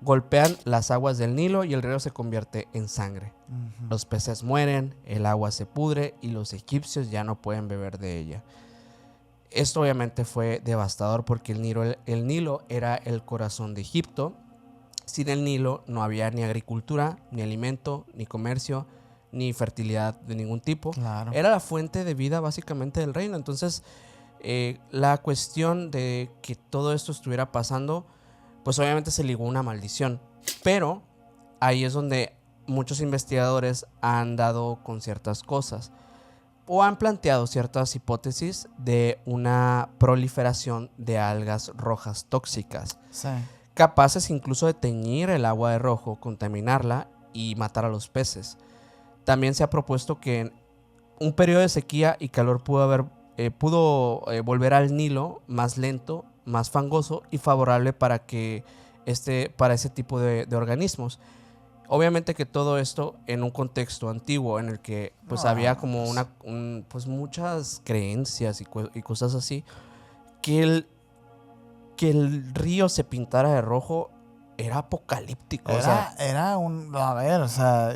golpean las aguas del Nilo y el río se convierte en sangre. Uh-huh. Los peces mueren, el agua se pudre y los egipcios ya no pueden beber de ella. Esto obviamente fue devastador porque el Nilo era el corazón de Egipto. Sin el Nilo no había ni agricultura, ni alimento, ni comercio, ni fertilidad de ningún tipo. Claro. Era la fuente de vida básicamente del reino. Entonces, la cuestión de que todo esto estuviera pasando, pues obviamente se ligó a una maldición. Pero ahí es donde muchos investigadores han dado con ciertas cosas o han planteado ciertas hipótesis de una proliferación de algas rojas tóxicas, Sí. capaces incluso de teñir el agua de rojo, contaminarla y matar a los peces. También se ha propuesto que en un periodo de sequía y calor pudo volver al Nilo más lento, más fangoso y favorable para ese tipo de organismos. Obviamente que todo esto en un contexto antiguo en el que pues había como pues muchas creencias y cosas así, que el río se pintara de rojo era apocalíptico.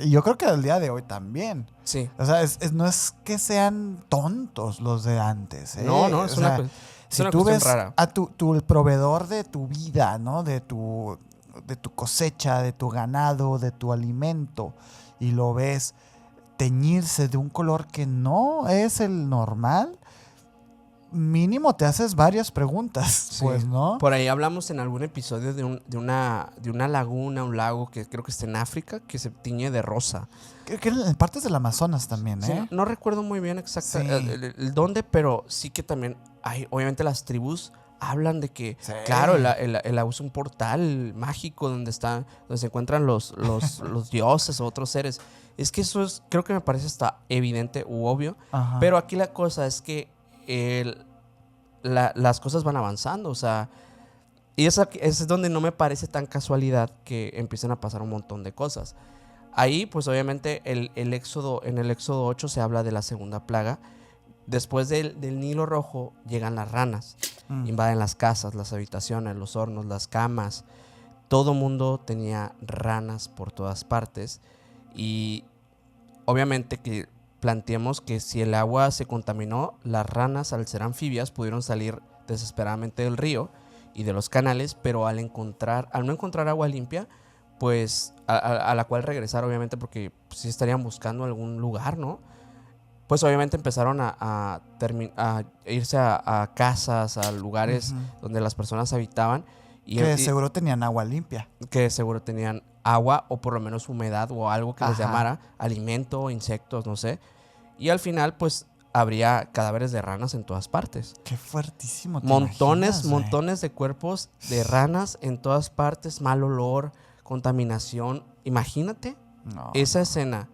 Y yo creo que el día de hoy también. Sí. O sea, no es que sean tontos los de antes. No, es una si tú ves rara. A el proveedor de tu vida, ¿no? De tu cosecha, de tu ganado, de tu alimento, y lo ves teñirse de un color que no es el normal, mínimo te haces varias preguntas, sí. Pues, ¿no? Por ahí hablamos en algún episodio de una laguna, un lago que creo que está en África, que se tiñe de rosa. Que en partes del Amazonas también, ¿eh? Sí, no recuerdo muy bien exactamente el dónde, pero sí que también hay, obviamente las tribus hablan de que, sí. Claro, el lago es un portal mágico donde se encuentran los dioses o otros seres. Es que eso creo que me parece hasta evidente u obvio. Ajá. Pero aquí la cosa es que las cosas van avanzando, o sea, y esa es donde no me parece tan casualidad que empiecen a pasar un montón de cosas. Ahí, pues obviamente, en el Éxodo 8 se habla de la segunda plaga. Después del Nilo Rojo llegan las ranas, invaden las casas, las habitaciones, los hornos, las camas. Todo mundo tenía ranas por todas partes y obviamente que planteemos que si el agua se contaminó, las ranas, al ser anfibias, pudieron salir desesperadamente del río y de los canales, pero al no encontrar agua limpia, pues a la cual regresar, obviamente, porque sí estarían buscando algún lugar, ¿no? Pues obviamente empezaron a irse a casas, a lugares donde las personas habitaban. Que seguro tenían agua limpia. Que seguro tenían agua o por lo menos humedad o algo que les llamara, alimento, insectos, no sé. Y al final, pues, habría cadáveres de ranas en todas partes. Qué fuertísimo. Montones de cuerpos de ranas en todas partes, mal olor, contaminación. Imagínate esa escena.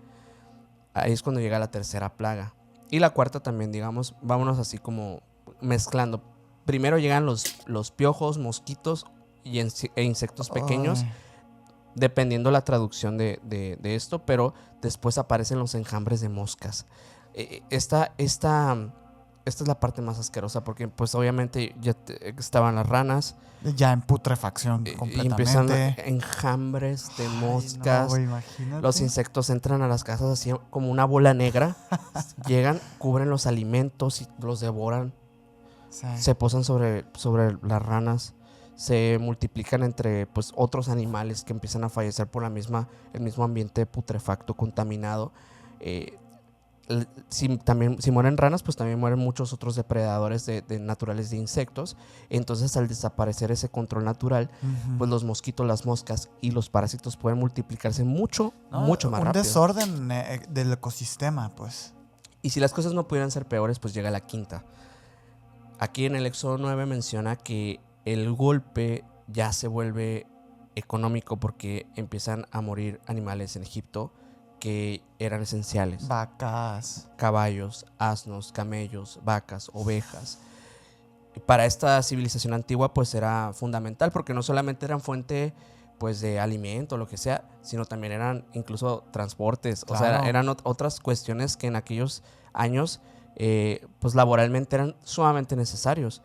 Ahí es cuando llega la tercera plaga. Y la cuarta también, digamos, vámonos así como mezclando. Primero llegan los piojos, mosquitos e insectos pequeños, dependiendo la traducción de esto, pero después aparecen los enjambres de moscas. Esta esta es la parte más asquerosa porque pues obviamente estaban las ranas. Ya en putrefacción Y completamente. empiezan enjambres de moscas. No, güey, imagínate. Los insectos entran a las casas así como una bola negra. Llegan, cubren los alimentos y los devoran. Sí. Se posan sobre las ranas. Se multiplican entre pues otros animales que empiezan a fallecer por el mismo ambiente putrefacto, contaminado. Si mueren ranas, pues también mueren muchos otros depredadores naturales de insectos. Entonces, al desaparecer ese control natural, pues los mosquitos, las moscas y los parásitos pueden multiplicarse mucho más rápido. Un desorden del ecosistema, pues. Y si las cosas no pudieran ser peores, pues llega la quinta. Aquí en el Éxodo 9 menciona que el golpe ya se vuelve económico porque empiezan a morir animales en Egipto que eran esenciales. Vacas. Caballos, asnos, camellos, vacas, ovejas. Y para esta civilización antigua pues era fundamental porque no solamente eran fuente pues de alimento o lo que sea, sino también eran incluso transportes. Claro. O sea, eran otras cuestiones que en aquellos años pues laboralmente eran sumamente necesarios.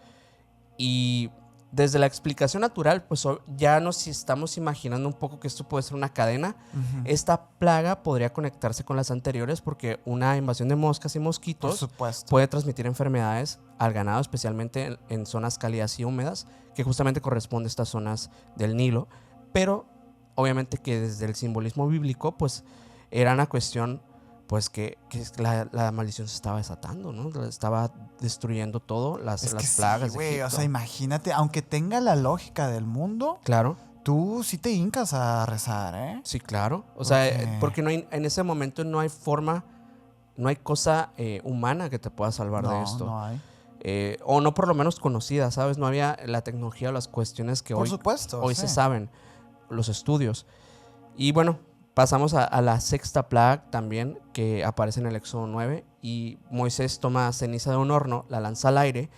Y desde la explicación natural, pues ya nos estamos imaginando un poco que esto puede ser una cadena. Esta plaga podría conectarse con las anteriores porque una invasión de moscas y mosquitos, por supuesto, puede transmitir enfermedades al ganado, especialmente en zonas cálidas y húmedas, que justamente corresponde a estas zonas del Nilo. Pero obviamente que desde el simbolismo bíblico, pues era una cuestión pues que la maldición se estaba desatando, ¿no? Estaba destruyendo todo, las plagas. Sí, güey, o sea, imagínate, aunque tenga la lógica del mundo, claro, tú sí te hincas a rezar, ¿eh? Sí, claro. O sea, porque no hay, en ese momento no hay forma, no hay cosa humana que te pueda salvar de esto. No hay. O no por lo menos conocida, ¿sabes? No había la tecnología o las cuestiones que por hoy, supuesto, hoy sí. se saben, los estudios. Y bueno, pasamos a la sexta plaga también que aparece en el Éxodo 9 y Moisés toma ceniza de un horno, la lanza al aire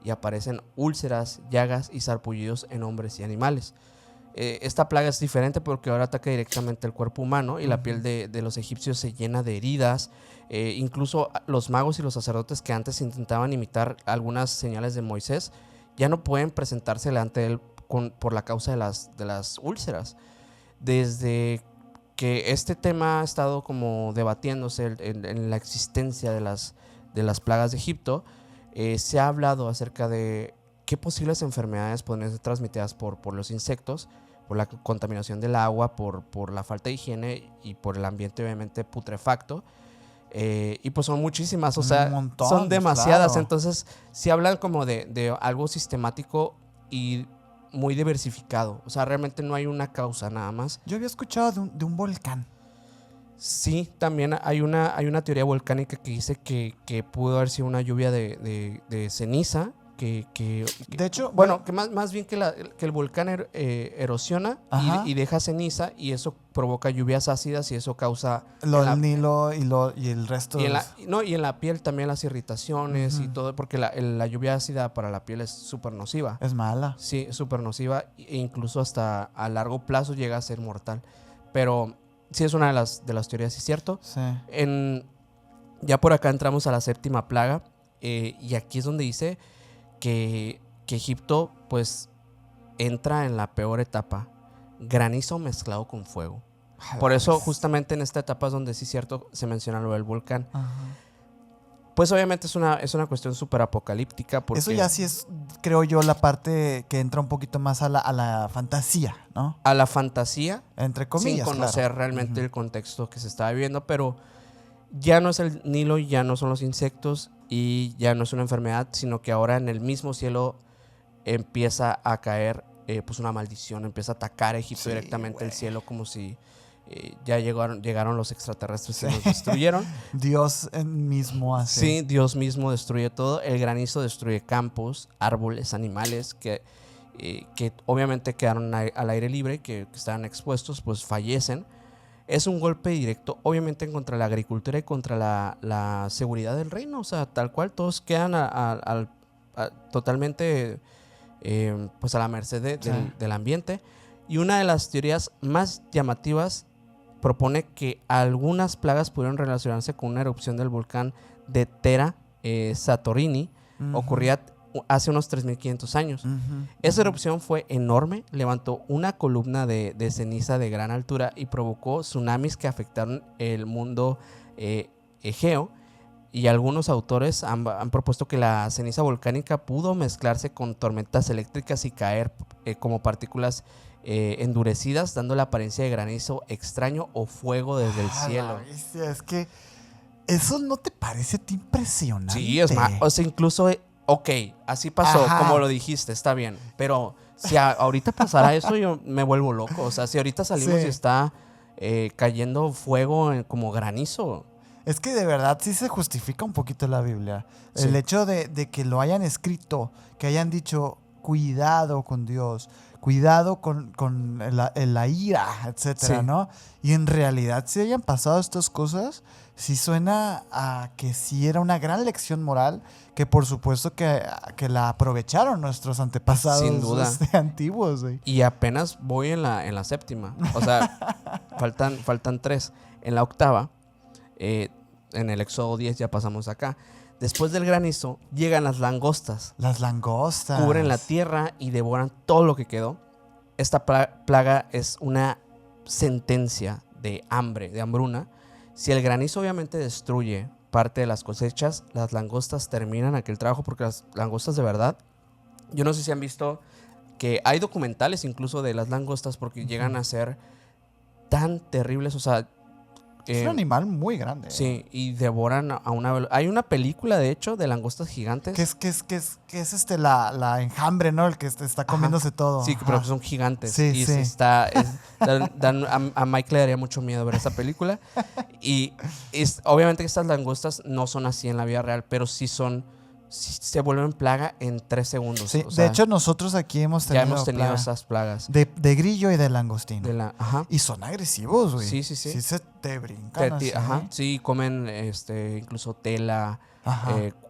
y aparecen úlceras, llagas y sarpullidos en hombres y animales. Esta plaga es diferente porque ahora ataca directamente el cuerpo humano y la piel de los egipcios se llena de heridas. Incluso los magos y los sacerdotes que antes intentaban imitar algunas señales de Moisés ya no pueden presentarse delante de él por la causa de las úlceras. Desde que este tema ha estado como debatiéndose en la existencia de las plagas de Egipto, se ha hablado acerca de qué posibles enfermedades podrían ser transmitidas por los insectos, por la contaminación del agua, por la falta de higiene y por el ambiente obviamente putrefacto. Y pues son muchísimas, o sea, montón, son demasiadas. Claro. Entonces, sí hablan como de algo sistemático y muy diversificado. O sea, realmente no hay una causa nada más. Yo había escuchado de un volcán. Sí, también hay una teoría volcánica que dice que pudo haber sido una lluvia de ceniza. De hecho, bueno, que más bien que el volcán erosiona y deja ceniza y eso provoca lluvias ácidas y eso causa el Nilo y el resto. Y en la piel también las irritaciones y todo, porque la lluvia ácida para la piel es súper nociva. Es mala. Sí, es súper nociva e incluso hasta a largo plazo llega a ser mortal. Pero sí es una de las teorías, ¿sí es cierto? Sí. Ya por acá entramos a la séptima plaga y aquí es donde dice que Egipto pues entra en la peor etapa, granizo mezclado con fuego. Por eso justamente en esta etapa es donde sí es cierto se menciona lo del volcán. Pues obviamente es una cuestión súper apocalíptica porque eso ya sí es, creo yo, la parte que entra un poquito más a la fantasía, ¿no? A la fantasía, entre comillas, sin conocer claro. realmente el contexto que se está viviendo, pero ya no es el Nilo, ya no son los insectos y ya no es una enfermedad, sino que ahora en el mismo cielo empieza a caer pues una maldición, empieza a atacar a Egipto directamente el cielo como si ya llegaron los extraterrestres y los destruyeron. Dios mismo hace. Sí, Dios mismo destruye todo. El granizo destruye campos, árboles, animales que obviamente quedaron al aire libre, que estaban expuestos, pues fallecen. Es un golpe directo, obviamente, contra la agricultura y contra la seguridad del reino. O sea, tal cual, todos quedan totalmente pues a la merced del ambiente. Y una de las teorías más llamativas propone que algunas plagas pudieron relacionarse con una erupción del volcán de Tera Santorini ocurría hace unos 3.500 años. Esa erupción fue enorme, levantó una columna de ceniza de gran altura y provocó tsunamis que afectaron el mundo Egeo. Y algunos autores han propuesto que la ceniza volcánica pudo mezclarse con tormentas eléctricas y caer como partículas endurecidas, dando la apariencia de granizo extraño o fuego desde el cielo. Es que eso no te parece impresionante. Sí, es más, o sea, incluso, ok, así pasó, como lo dijiste, está bien, pero si ahorita pasara eso, yo me vuelvo loco. O sea, si ahorita salimos y está cayendo fuego como granizo. Es que de verdad sí se justifica un poquito la Biblia. Sí. El hecho de que lo hayan escrito, que hayan dicho, cuidado con Dios, cuidado con la ira, etcétera, Sí. ¿no? Y en realidad, si hayan pasado estas cosas, sí suena a que sí era una gran lección moral, que por supuesto que la aprovecharon nuestros antepasados Sin duda. Antiguos. Güey. Y apenas voy en la séptima. O sea, faltan 3. En la octava, en el Éxodo 10 ya pasamos acá. Después del granizo, llegan las langostas. Las langostas. Cubren la tierra y devoran todo lo que quedó. Esta plaga es una sentencia de hambre, de hambruna. Si el granizo obviamente destruye parte de las cosechas, las langostas terminan aquel trabajo, porque las langostas de verdad, yo no sé si han visto que hay documentales incluso de las langostas, porque llegan a ser tan terribles, o sea... Es un animal muy grande. Sí, y devoran a una... Hay una película, de hecho, de langostas gigantes. Que es la enjambre, ¿no? El que está comiéndose todo. Sí, pero son gigantes. Sí, y sí. A Mike le daría mucho miedo ver esa película. Y obviamente que estas langostas no son así en la vida real, pero sí se vuelven plaga en 3 segundos. Sí, o sea, de hecho, nosotros aquí hemos tenido esas plagas. de grillo y de langostino. Ajá. Y son agresivos, güey. Sí. Sí se te brincan así. Ajá. Sí, comen incluso tela,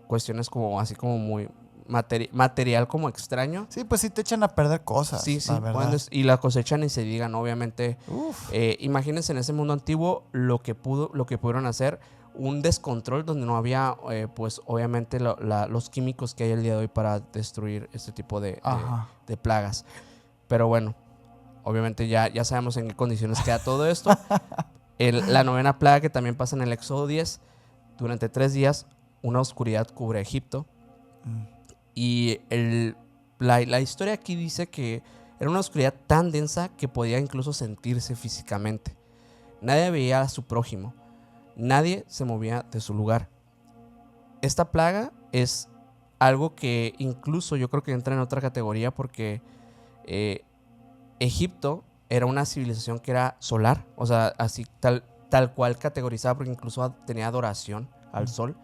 cuestiones como así como muy material como extraño. Sí, pues sí te echan a perder cosas. Sí, la verdad. y la cosechan y se digan, obviamente. Imagínense en ese mundo antiguo lo que pudieron hacer, un descontrol donde no había, pues obviamente los químicos que hay el día de hoy para destruir este tipo de plagas. Pero bueno, obviamente ya sabemos en qué condiciones queda todo esto. La novena plaga, que también pasa en el Éxodo 10, durante 3 días una oscuridad cubre a Egipto. Y la historia aquí dice que era una oscuridad tan densa que podía incluso sentirse físicamente. Nadie veía a su prójimo. Nadie se movía de su lugar. Esta plaga es algo que incluso yo creo que entra en otra categoría, porque Egipto era una civilización que era solar, o sea, así tal cual categorizada, porque incluso tenía adoración al sol.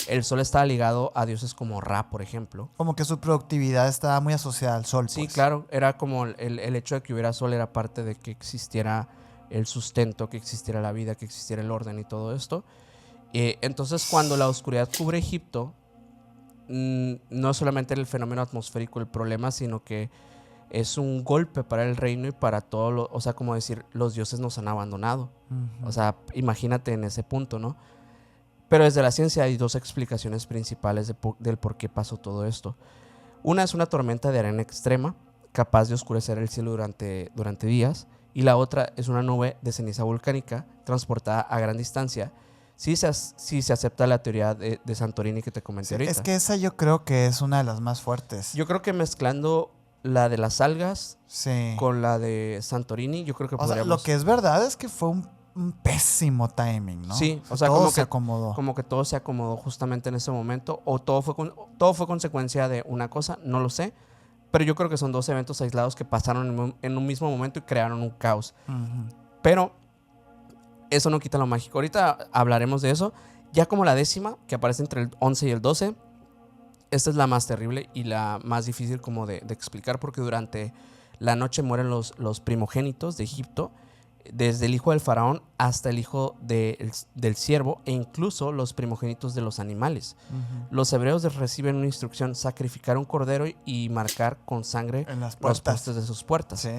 El sol estaba ligado a dioses como Ra, por ejemplo. Como que su productividad estaba muy asociada al sol. Sí, pues. claro, era como el hecho de que hubiera sol era parte de que existiera el sustento, que existiera la vida, que existiera el orden y todo esto. Entonces, cuando la oscuridad cubre Egipto, no solamente el fenómeno atmosférico el problema, sino que es un golpe para el reino y para todo o sea, como decir, los dioses nos han abandonado. O sea, imagínate en ese punto, ¿no? Pero desde la ciencia hay 2 explicaciones principales del por qué pasó todo esto. Una es una tormenta de arena extrema, capaz de oscurecer el cielo durante días. Y la otra es una nube de ceniza volcánica transportada a gran distancia. Sí se acepta la teoría de Santorini que te comenté ahorita. Es que esa yo creo que es una de las más fuertes. Yo creo que mezclando la de las algas con la de Santorini, yo creo que podríamos... Lo que es verdad es que fue un pésimo timing, ¿no? Sí, o sea, todo como se que acomodó. Como que todo se acomodó justamente en ese momento, o todo fue consecuencia de una cosa, no lo sé. Pero yo creo que son 2 eventos aislados que pasaron en un mismo momento y crearon un caos. Pero eso no quita lo mágico. Ahorita hablaremos de eso. Ya como la 10ª, que aparece entre el 11 y el 12. Esta es la más terrible y la más difícil como de explicar, porque durante la noche mueren los primogénitos de Egipto, desde el hijo del faraón hasta el hijo del siervo, e incluso los primogénitos de los animales. Los hebreos reciben una instrucción: sacrificar un cordero y marcar con sangre en las los puertas postes de sus puertas. Sí.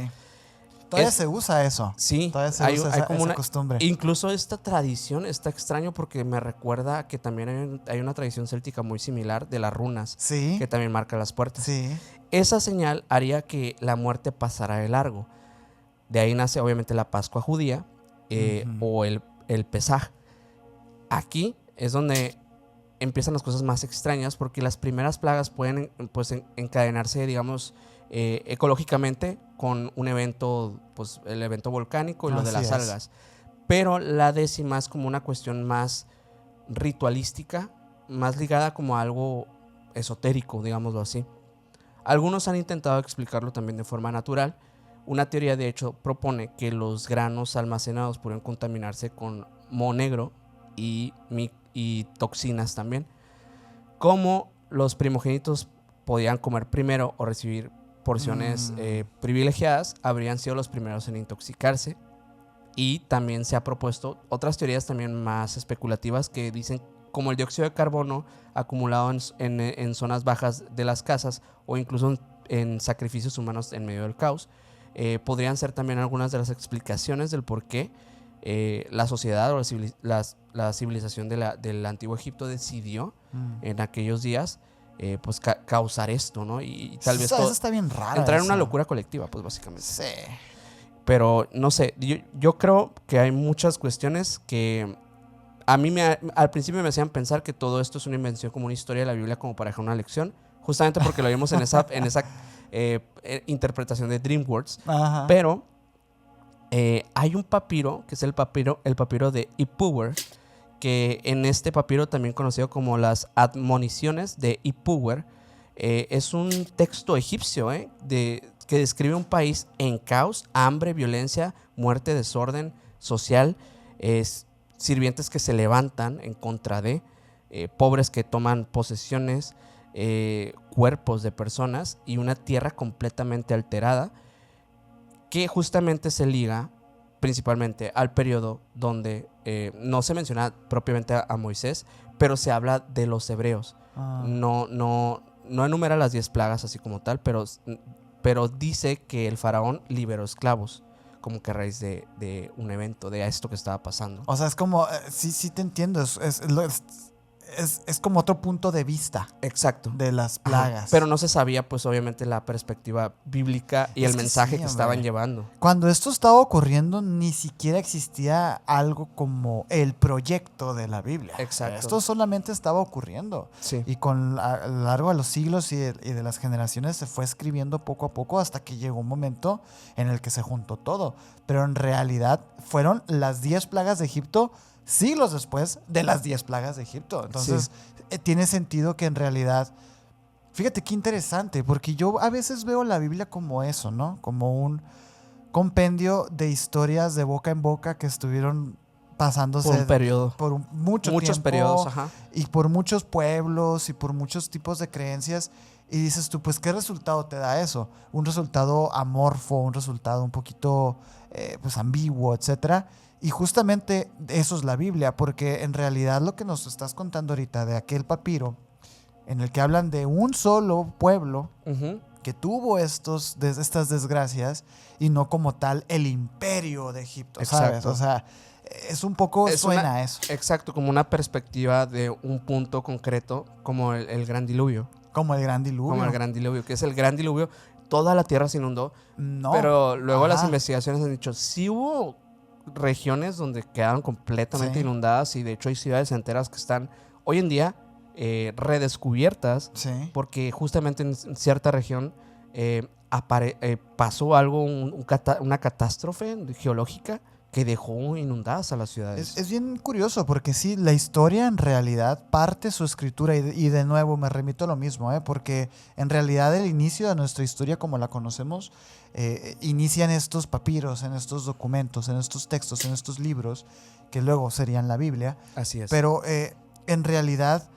Todavía se usa eso. Sí, Todavía se hay usa como esa costumbre. Incluso esta tradición está extraño porque me recuerda que también hay una tradición céltica muy similar de las runas, Sí. que también marca las puertas. Sí. Esa señal haría que la muerte pasara de largo. De ahí nace obviamente la Pascua judía o el Pesaj. Aquí es donde empiezan las cosas más extrañas porque las primeras plagas pueden pues, encadenarse, digamos, ecológicamente con un evento, pues el evento volcánico y lo de las algas. Pero la décima es como una cuestión más ritualística, más ligada como a algo esotérico, digámoslo así. Algunos han intentado explicarlo también de forma natural. Una teoría, de hecho, propone que los granos almacenados pueden contaminarse con moho negro y toxinas también. Como los primogénitos podían comer primero o recibir porciones privilegiadas, habrían sido los primeros en intoxicarse. Y también se ha propuesto otras teorías también más especulativas que dicen como el dióxido de carbono acumulado en zonas bajas de las casas o incluso en sacrificios humanos en medio del caos. Podrían ser también algunas de las explicaciones del por qué la sociedad o la civilización del antiguo Egipto decidió en aquellos días pues causar esto, ¿no? Y tal vez eso está bien raro. Entrar en una locura colectiva, pues básicamente. Sí. Pero no sé, yo creo que hay muchas cuestiones que a mí al principio me hacían pensar que todo esto es una invención como una historia de la Biblia como para dejar una lección, justamente porque lo vimos en esa interpretación de DreamWorks. Ajá. Pero hay un papiro, que es el papiro de Ipuwer, que en este papiro, también conocido como las admoniciones de Ipuwer, es un texto egipcio que describe un país en caos, hambre, violencia, muerte, desorden social, sirvientes que se levantan en contra de, pobres que toman posesiones, cuerpos de personas y una tierra completamente alterada, que justamente se liga principalmente al periodo donde no se menciona propiamente a Moisés, pero se habla de los hebreos. No enumera las 10 plagas así como tal, pero dice que el faraón liberó esclavos como que a raíz de un evento, de esto que estaba pasando. O sea, es como, sí te entiendo, es como otro punto de vista. Exacto. De las plagas. Ajá. Pero no se sabía, pues obviamente, la perspectiva bíblica y el mensaje que estaban llevando. Cuando esto estaba ocurriendo, ni siquiera existía algo como el proyecto de la Biblia. Exacto. Esto solamente estaba ocurriendo. Sí. Y a lo largo de los siglos y de las generaciones se fue escribiendo poco a poco hasta que llegó un momento en el que se juntó todo. Pero en realidad fueron las 10 plagas de Egipto siglos después de las 10 plagas de Egipto. Entonces, tiene sentido que en realidad... Fíjate qué interesante, porque yo a veces veo la Biblia como eso, ¿no? Como un compendio de historias de boca en boca que estuvieron pasándose... Por un periodo. Por muchos tiempo, periodos, ajá. Y por muchos pueblos y por muchos tipos de creencias. Y dices tú, pues, ¿qué resultado te da eso? Un resultado amorfo, un resultado un poquito pues ambiguo, etcétera. Y justamente eso es la Biblia, porque en realidad lo que nos estás contando ahorita de aquel papiro en el que hablan de un solo pueblo que tuvo estas desgracias y no como tal el imperio de Egipto, ¿sabes? Exacto. O sea, es un poco suena eso. Exacto, como una perspectiva de un punto concreto como el gran diluvio. Como el gran diluvio. Como el gran diluvio, que es el gran diluvio. Toda la tierra se inundó. No. Pero luego las investigaciones han dicho, sí hubo regiones donde quedaron completamente inundadas y de hecho hay ciudades enteras que están hoy en día redescubiertas porque justamente en cierta región pasó algo, una catástrofe geológica que dejó inundadas a las ciudades. Es bien curioso porque sí, la historia en realidad parte su escritura y de nuevo me remito a lo mismo, porque en realidad el inicio de nuestra historia como la conocemos inicia en estos papiros, en estos documentos, en estos textos, en estos libros que luego serían la Biblia. Así es. Pero en realidad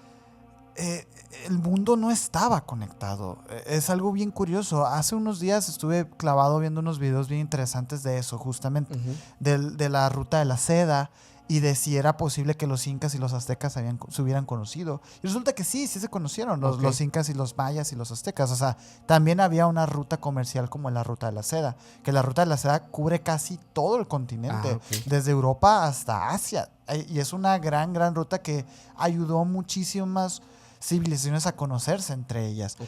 el mundo no estaba conectado. Es algo bien curioso. Hace unos días estuve clavado viendo unos videos bien interesantes de eso, justamente, de la ruta de la seda. y de si era posible que los incas y los aztecas se hubieran conocido. Y resulta que sí se conocieron los incas y los mayas y los aztecas. O sea, también había una ruta comercial como la ruta de la seda, que la ruta de la seda cubre casi todo el continente, desde Europa hasta Asia. Y es una gran ruta que ayudó muchísimas civilizaciones a conocerse entre ellas.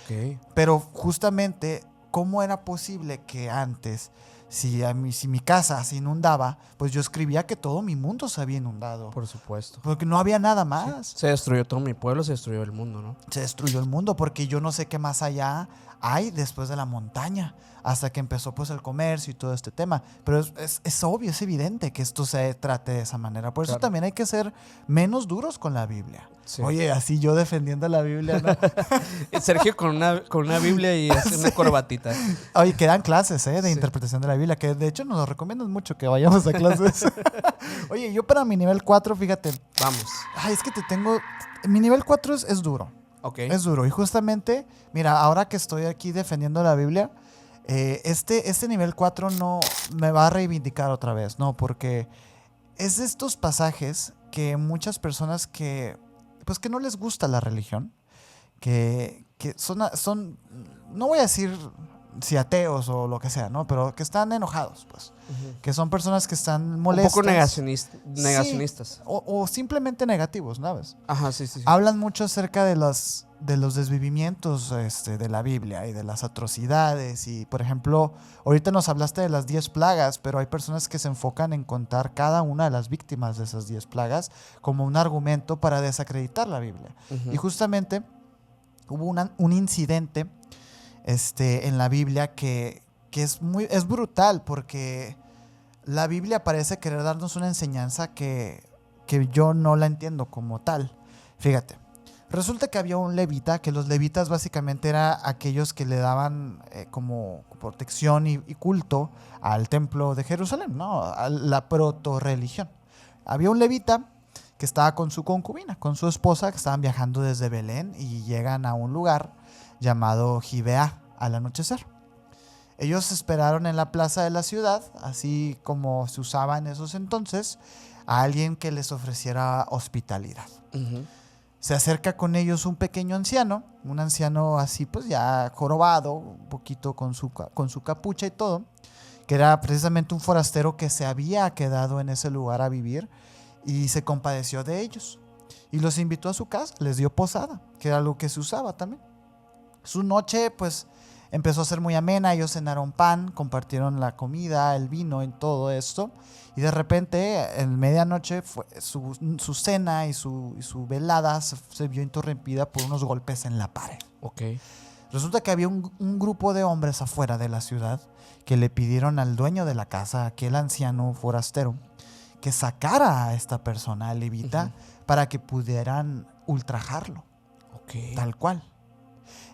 Pero justamente, ¿cómo era posible que antes, si mi casa se inundaba, pues yo escribía que todo mi mundo se había inundado? Por supuesto. Porque no había nada más. Sí. Se destruyó todo mi pueblo, se destruyó el mundo, ¿no? Se destruyó el mundo porque yo no sé qué más allá hay después de la montaña, hasta que empezó pues el comercio y todo este tema. Pero es obvio, es evidente que esto se trate de esa manera. Por eso también hay que ser menos duros con la Biblia. Sí. Oye, así yo defendiendo la Biblia, ¿no? Sergio con una Biblia y una corbatita. Oye, quedan clases de interpretación de la Biblia, que de hecho nos recomiendan mucho que vayamos a clases. Oye, yo para mi nivel 4, fíjate. Vamos. Ay, es que mi nivel 4 es duro. Es duro. Y justamente, mira, ahora que estoy aquí defendiendo la Biblia, este nivel 4 no me va a reivindicar otra vez, ¿no? Porque es de estos pasajes que muchas personas que no les gusta la religión, que son, no voy a decir si ateos o lo que sea, ¿no? Pero que están enojados, pues. Que son personas que están molestas. Un poco negacionistas. Sí, o simplemente negativos, ¿sabes? Ajá, sí. Hablan mucho acerca de los desvivimientos de la Biblia y de las atrocidades. Y, por ejemplo, ahorita nos hablaste de las 10 plagas, pero hay personas que se enfocan en contar cada una de las víctimas de esas 10 plagas como un argumento para desacreditar la Biblia. Y justamente hubo un incidente en la Biblia que es brutal, porque la Biblia parece querer darnos una enseñanza que yo no la entiendo como tal. Fíjate, resulta que había un levita, que los levitas básicamente eran aquellos que le daban como protección y culto al templo de Jerusalén, ¿no? A la proto-religión. Había un levita que estaba con su concubina, con su esposa, que estaban viajando desde Belén y llegan a un lugar llamado Gibeá al anochecer. Ellos esperaron en la plaza de la ciudad, así como se usaba en esos entonces, a alguien que les ofreciera hospitalidad. Se acerca con ellos un pequeño anciano, un anciano así pues ya jorobado, un poquito con su capucha y todo, que era precisamente un forastero que se había quedado en ese lugar a vivir, y se compadeció de ellos y los invitó a su casa, les dio posada, que era algo que se usaba también. Su noche pues empezó a ser muy amena, ellos cenaron pan, compartieron la comida, el vino y todo esto, y de repente en medianoche su cena y su velada se vio interrumpida por unos golpes en la pared. Resulta que había un grupo de hombres afuera de la ciudad que le pidieron al dueño de la casa, aquel anciano forastero, que sacara a esta persona, a levita, para que pudieran ultrajarlo. Tal cual.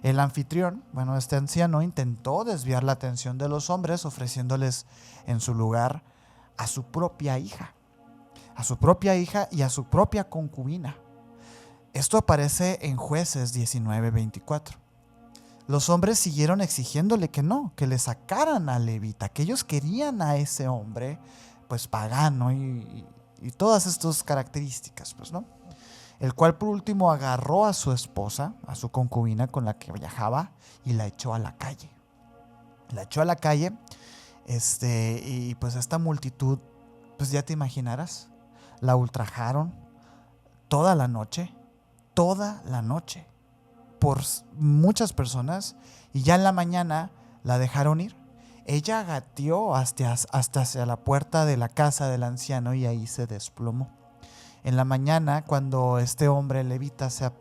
El anfitrión, este anciano, intentó desviar la atención de los hombres ofreciéndoles en su lugar a su propia hija. A su propia hija y a su propia concubina. Esto aparece en Jueces 19:24. Los hombres siguieron exigiéndole que le sacaran al levita, que ellos querían a ese hombre pues pagano y todas estas características, pues, ¿no? El cual por último agarró a su esposa, a su concubina con la que viajaba, y la echó a la calle. Y pues esta multitud, pues ya te imaginarás, la ultrajaron toda la noche, por muchas personas, y ya en la mañana la dejaron ir. Ella gateó hasta hacia la puerta de la casa del anciano y ahí se desplomó. En la mañana, cuando este hombre levita se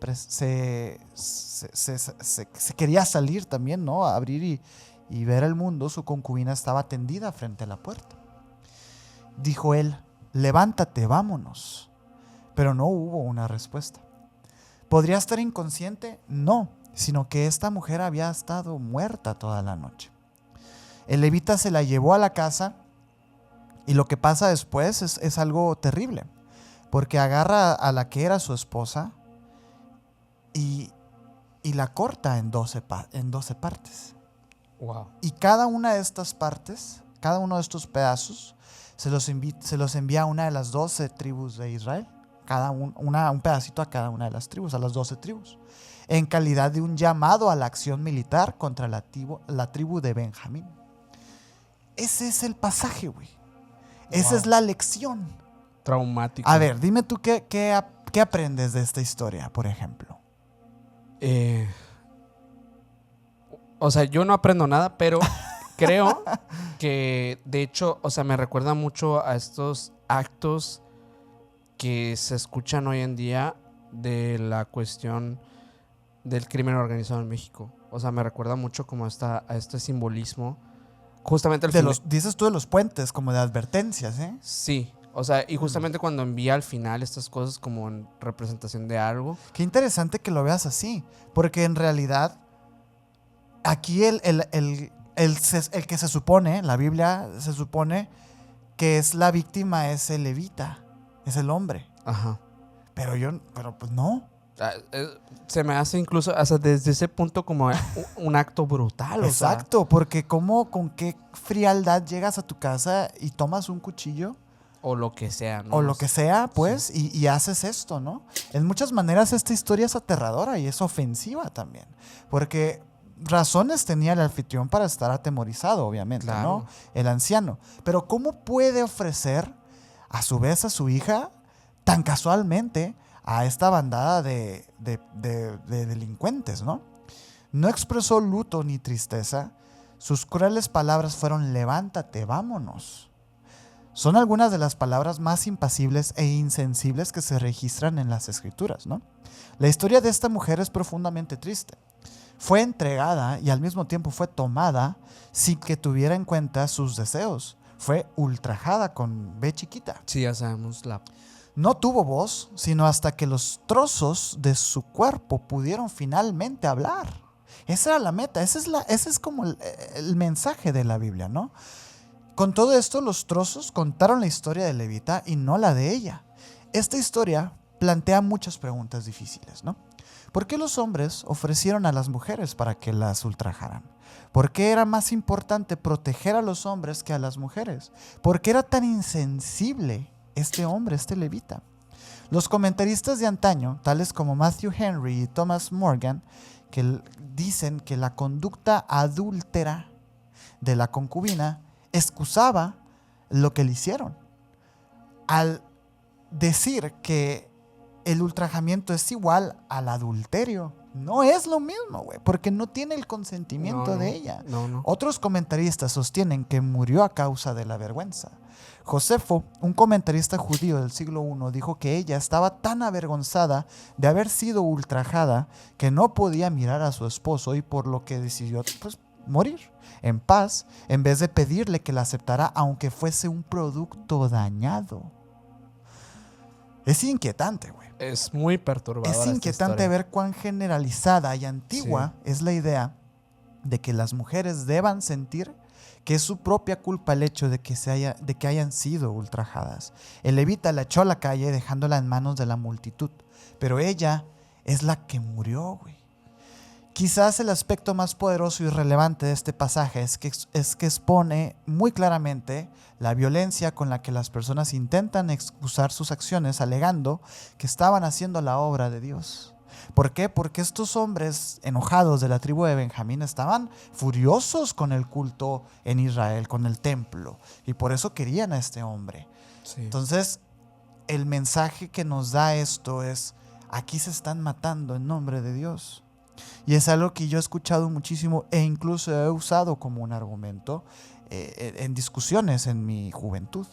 quería salir también, ¿no? A abrir y ver el mundo, su concubina estaba tendida frente a la puerta. Dijo él: levántate, vámonos. Pero no hubo una respuesta. ¿Podría estar inconsciente? No, sino que esta mujer había estado muerta toda la noche. El levita se la llevó a la casa, y lo que pasa después es algo terrible, porque agarra a la que era su esposa y la corta en 12 partes. Wow. Y cada una de estas partes, cada uno de estos pedazos, se los envía a una de las 12 tribus de Israel, un pedacito a cada una de las tribus, a las 12 tribus, en calidad de un llamado a la acción militar contra la tribu de Benjamín. Ese es el pasaje, güey. Esa es la lección. Traumático. A ver, dime tú qué aprendes de esta historia, por ejemplo. O sea, yo no aprendo nada, pero creo que, de hecho, o sea, me recuerda mucho a estos actos que se escuchan hoy en día de la cuestión del crimen organizado en México. O sea, me recuerda mucho como a este simbolismo. Justamente al final. Dices tú de los puentes, como de advertencias, ¿eh? Sí. O sea, y justamente cuando envía al final estas cosas como en representación de algo. Qué interesante que lo veas así, porque en realidad aquí el que se supone, la Biblia se supone que es la víctima, es el levita, es el hombre. Ajá. Pero pues no. Se me hace incluso hasta desde ese punto como un acto brutal. Exacto, porque con qué frialdad llegas a tu casa y tomas un cuchillo. O lo que sea, ¿no? O lo que sea, pues, sí. y haces esto, ¿no? En muchas maneras esta historia es aterradora y es ofensiva también. Porque razones tenía el anfitrión para estar atemorizado, obviamente, claro, ¿no? El anciano. Pero ¿cómo puede ofrecer a su vez a su hija tan casualmente a esta bandada de delincuentes, ¿no? No expresó luto ni tristeza. Sus crueles palabras fueron: levántate, vámonos. Son algunas de las palabras más impasibles e insensibles que se registran en las escrituras, ¿no? La historia de esta mujer es profundamente triste. Fue entregada y al mismo tiempo fue tomada sin que tuviera en cuenta sus deseos. Fue ultrajada con B chiquita. Sí, ya sabemos No tuvo voz, sino hasta que los trozos de su cuerpo pudieron finalmente hablar. Esa era la meta, ese es como el mensaje de la Biblia, ¿no? Con todo esto, los trozos contaron la historia de Levita y no la de ella. Esta historia plantea muchas preguntas difíciles, ¿no? ¿Por qué los hombres ofrecieron a las mujeres para que las ultrajaran? ¿Por qué era más importante proteger a los hombres que a las mujeres? ¿Por qué era tan insensible este hombre, este levita? Los comentaristas de antaño, tales como Matthew Henry y Thomas Morgan, que dicen que la conducta adúltera de la concubina excusaba lo que le hicieron, al decir que el ultrajamiento es igual al adulterio. No es lo mismo, güey, porque no tiene el consentimiento de ella. No. Otros comentaristas sostienen que murió a causa de la vergüenza. Josefo, un comentarista judío del siglo I, dijo que ella estaba tan avergonzada de haber sido ultrajada que no podía mirar a su esposo y por lo que decidió, pues, morir en paz, en vez de pedirle que la aceptara aunque fuese un producto dañado. Es inquietante, güey. Es muy perturbador. Es inquietante ver cuán generalizada y antigua es la idea de que las mujeres deban sentir que es su propia culpa el hecho de que hayan sido ultrajadas. El levita la echó a la calle dejándola en manos de la multitud, pero ella es la que murió, güey. Quizás el aspecto más poderoso y relevante de este pasaje es que expone muy claramente la violencia con la que las personas intentan excusar sus acciones alegando que estaban haciendo la obra de Dios. ¿Por qué? Porque estos hombres enojados de la tribu de Benjamín estaban furiosos con el culto en Israel, con el templo, y por eso querían a este hombre. Sí. Entonces, el mensaje que nos da esto es: aquí se están matando en nombre de Dios. Y es algo que yo he escuchado muchísimo e incluso he usado como un argumento en discusiones en mi juventud.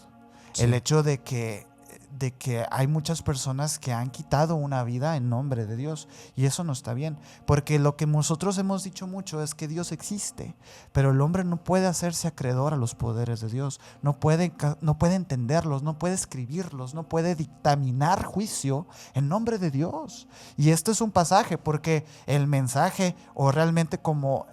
Sí. El hecho de que hay muchas personas que han quitado una vida en nombre de Dios, y eso no está bien, porque lo que nosotros hemos dicho mucho es que Dios existe, pero el hombre no puede hacerse acreedor a los poderes de Dios, no puede entenderlos, no puede escribirlos, no puede dictaminar juicio en nombre de Dios. Y este es un pasaje porque el mensaje, o realmente como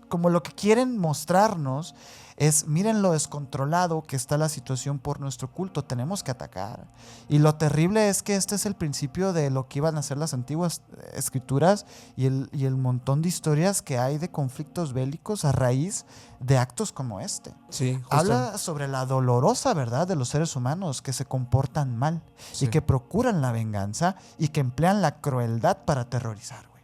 como lo que quieren mostrarnos es, miren lo descontrolado que está la situación por nuestro culto, tenemos que atacar. Y lo terrible es que este es el principio de lo que iban a ser las antiguas escrituras y el montón de historias que hay de conflictos bélicos a raíz de actos como este. Sí, justo. Habla sobre la dolorosa verdad de los seres humanos que se comportan mal Sí. y que procuran la venganza y que emplean la crueldad para aterrorizar, güey.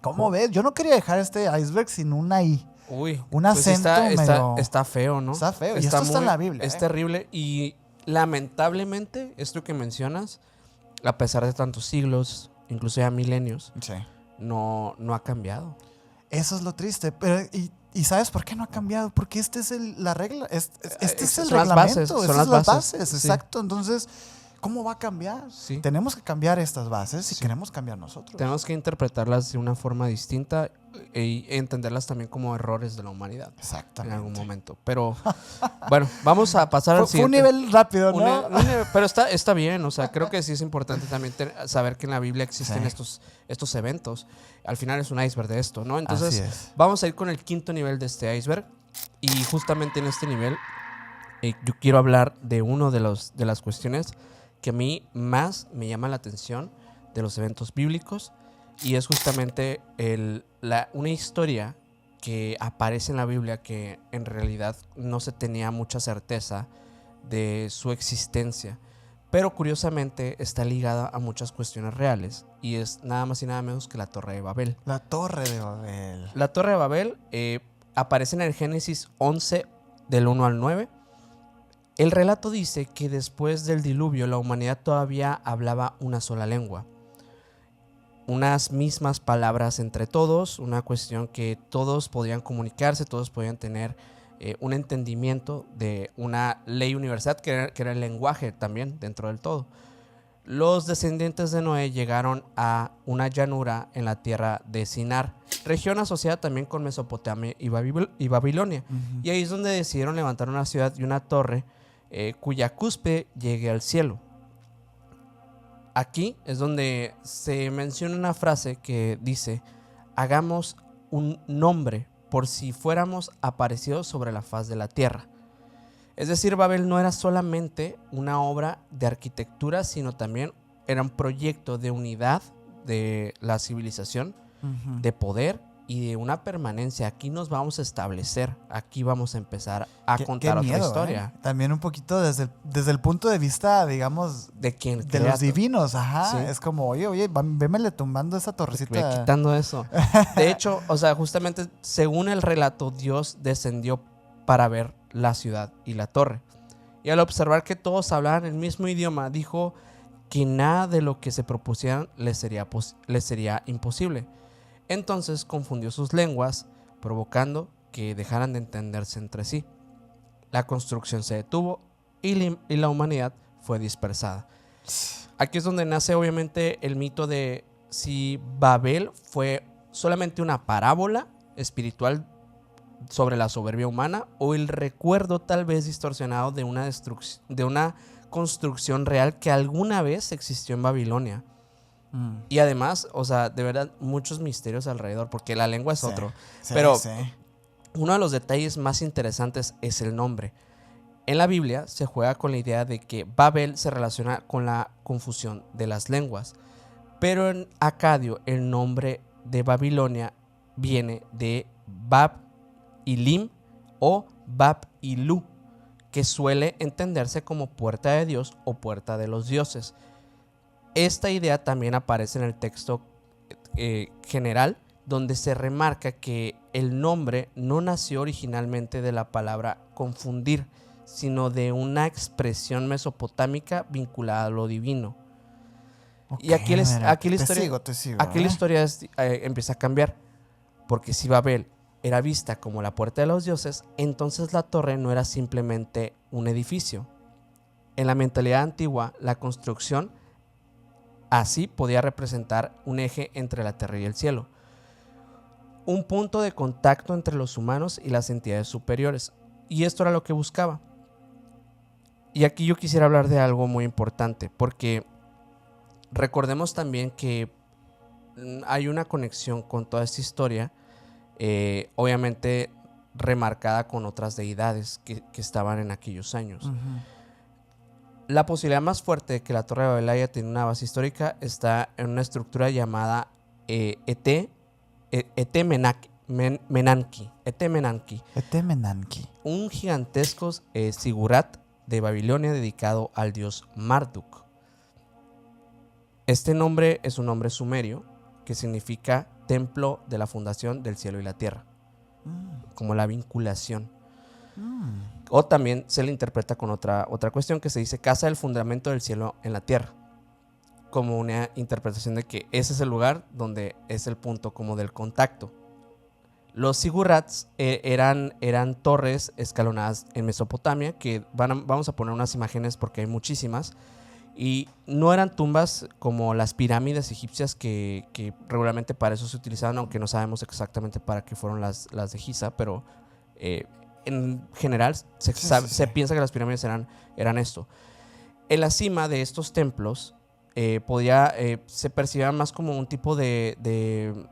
¿Cómo ves? Yo no quería dejar este iceberg sin una I. Uy, Un pues acento medio... está feo, ¿no? Está feo. Y esto está en la Biblia. Es terrible y lamentablemente esto que mencionas, a pesar de tantos siglos, incluso ya milenios, Sí. no ha cambiado. Eso es lo triste. Pero, ¿y sabes por qué no ha cambiado? Porque este es la regla. Este es el Son las reglamento. bases, son Estas las son bases, sí. exacto. Entonces, ¿cómo va a cambiar? Sí. Tenemos que cambiar estas bases si Sí. queremos cambiar nosotros. Tenemos que interpretarlas de una forma distinta y entenderlas también como errores de la humanidad Exactamente. en algún momento. Pero bueno, vamos a pasar al Fue un siguiente. nivel rápido, ¿no? Pero está bien, o sea, creo que sí es importante también saber que en la Biblia existen Sí. estos eventos. Al final es un iceberg de esto, ¿no? Así Entonces, es. vamos a ir con el quinto nivel de este iceberg. Y justamente en este nivel, yo quiero hablar de uno de las cuestiones que a mí más me llama la atención de los eventos bíblicos. Y es justamente una historia que aparece en la Biblia que en realidad no se tenía mucha certeza de su existencia, pero curiosamente está ligada a muchas cuestiones reales y es nada más y nada menos que la Torre de Babel. La Torre de Babel. La Torre de Babel aparece en el Génesis 11 del 1 al 9. El relato dice que después del diluvio la humanidad todavía hablaba una sola lengua, unas mismas palabras entre todos, una cuestión que todos podían comunicarse, todos podían tener un entendimiento de una ley universal que era el lenguaje también dentro del todo. Los descendientes de Noé llegaron a una llanura en la tierra de Sinar, región asociada también con Mesopotamia y Babilonia. Ujú. Y ahí es donde decidieron levantar una ciudad y una torre cuya cúspide llegue al cielo. Aquí es donde se menciona una frase que dice: hagamos un nombre por si fuéramos aparecidos sobre la faz de la tierra. Es decir, Babel no era solamente una obra de arquitectura, sino también era un proyecto de unidad de la civilización, Ujú. de poder y de una permanencia. Aquí nos vamos a establecer, aquí vamos a empezar a contar qué miedo, otra historia. También un poquito desde el punto de vista, digamos, De quien de crea los divinos, ajá. Sí. Es como, oye, vémele tumbando esa Ve torrecita. quitando eso. De hecho, o sea, justamente según el relato, Dios descendió para ver la ciudad y la torre. Y al observar que todos hablaban el mismo idioma, dijo que nada de lo que se propusieran les sería imposible. Entonces confundió sus lenguas, provocando que dejaran de entenderse entre sí. La construcción se detuvo y la humanidad fue dispersada. Aquí es donde nace obviamente el mito de si Babel fue solamente una parábola espiritual sobre la soberbia humana o el recuerdo tal vez distorsionado de una construcción real que alguna vez existió en Babilonia. Mm. Y además, o sea, de verdad, muchos misterios alrededor, porque la lengua es Sí, otro. sí, Pero sí. uno de los detalles más interesantes es el nombre. En la Biblia se juega con la idea de que Babel se relaciona con la confusión de las lenguas, pero en acadio el nombre de Babilonia viene de Bab Ilim o Bab Ilu, que suele entenderse como puerta de Dios o puerta de los dioses. Esta idea también aparece en el texto general, donde se remarca que el nombre no nació originalmente de la palabra confundir, sino de una expresión mesopotámica vinculada a lo divino. Y aquí la historia, te sigo, aquí la historia empieza a cambiar, porque si Babel era vista como la puerta de los dioses, entonces la torre no era simplemente un edificio. En la mentalidad antigua, la construcción así podía representar un eje entre la tierra y el cielo, un punto de contacto entre los humanos y las entidades superiores, y esto era lo que buscaba. Y aquí yo quisiera hablar de algo muy importante, porque recordemos también que hay una conexión con toda esta historia obviamente remarcada con otras deidades que estaban en aquellos años. Ujú. La posibilidad más fuerte de que la Torre de Babel haya tenido una base histórica está en una estructura llamada Menanki, Etemenanki. un gigantesco sigurat de Babilonia dedicado al dios Marduk. Este nombre es un nombre sumerio que significa templo de la fundación del cielo y la tierra, como la vinculación. O también se le interpreta con otra cuestión que se dice casa del fundamento del cielo en la tierra, como una interpretación de que ese es el lugar donde es el punto como del contacto. Los sigurats eran torres escalonadas en Mesopotamia, que vamos a poner unas imágenes porque hay muchísimas, y no eran tumbas como las pirámides egipcias que regularmente para eso se utilizaban, aunque no sabemos exactamente para qué fueron las de Giza, pero en general se piensa que las pirámides eran esto. En la cima de estos templos se percibía más como un tipo de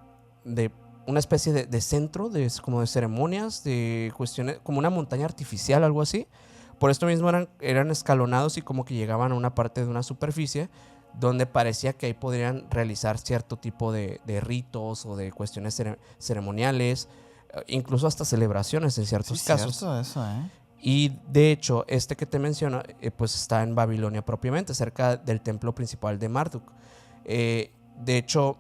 una especie de centro, como de ceremonias, de cuestiones, como una montaña artificial, algo así. Por esto mismo eran escalonados y como que llegaban a una parte de una superficie donde parecía que ahí podrían realizar cierto tipo de ritos o de cuestiones ceremoniales, incluso hasta celebraciones en ciertos casos. Cierto eso, ¿eh? Y de hecho, este que te menciono, pues está en Babilonia propiamente, cerca del templo principal de Marduk. De hecho,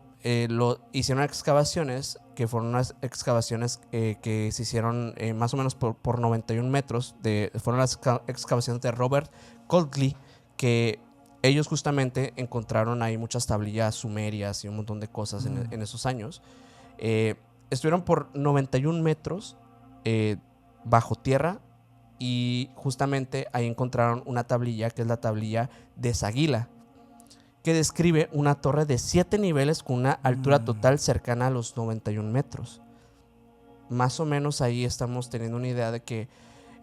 hicieron excavaciones, que fueron unas excavaciones que se hicieron más o menos por 91 metros. Fueron las excavaciones de Robert Coldley, que ellos justamente encontraron ahí muchas tablillas sumerias y un montón de cosas en esos años. Estuvieron por 91 metros bajo tierra, y justamente ahí encontraron una tablilla que es la tablilla de Sagila, que describe una torre de 7 niveles con una altura total cercana a los 91 metros. Más o menos ahí estamos teniendo una idea de que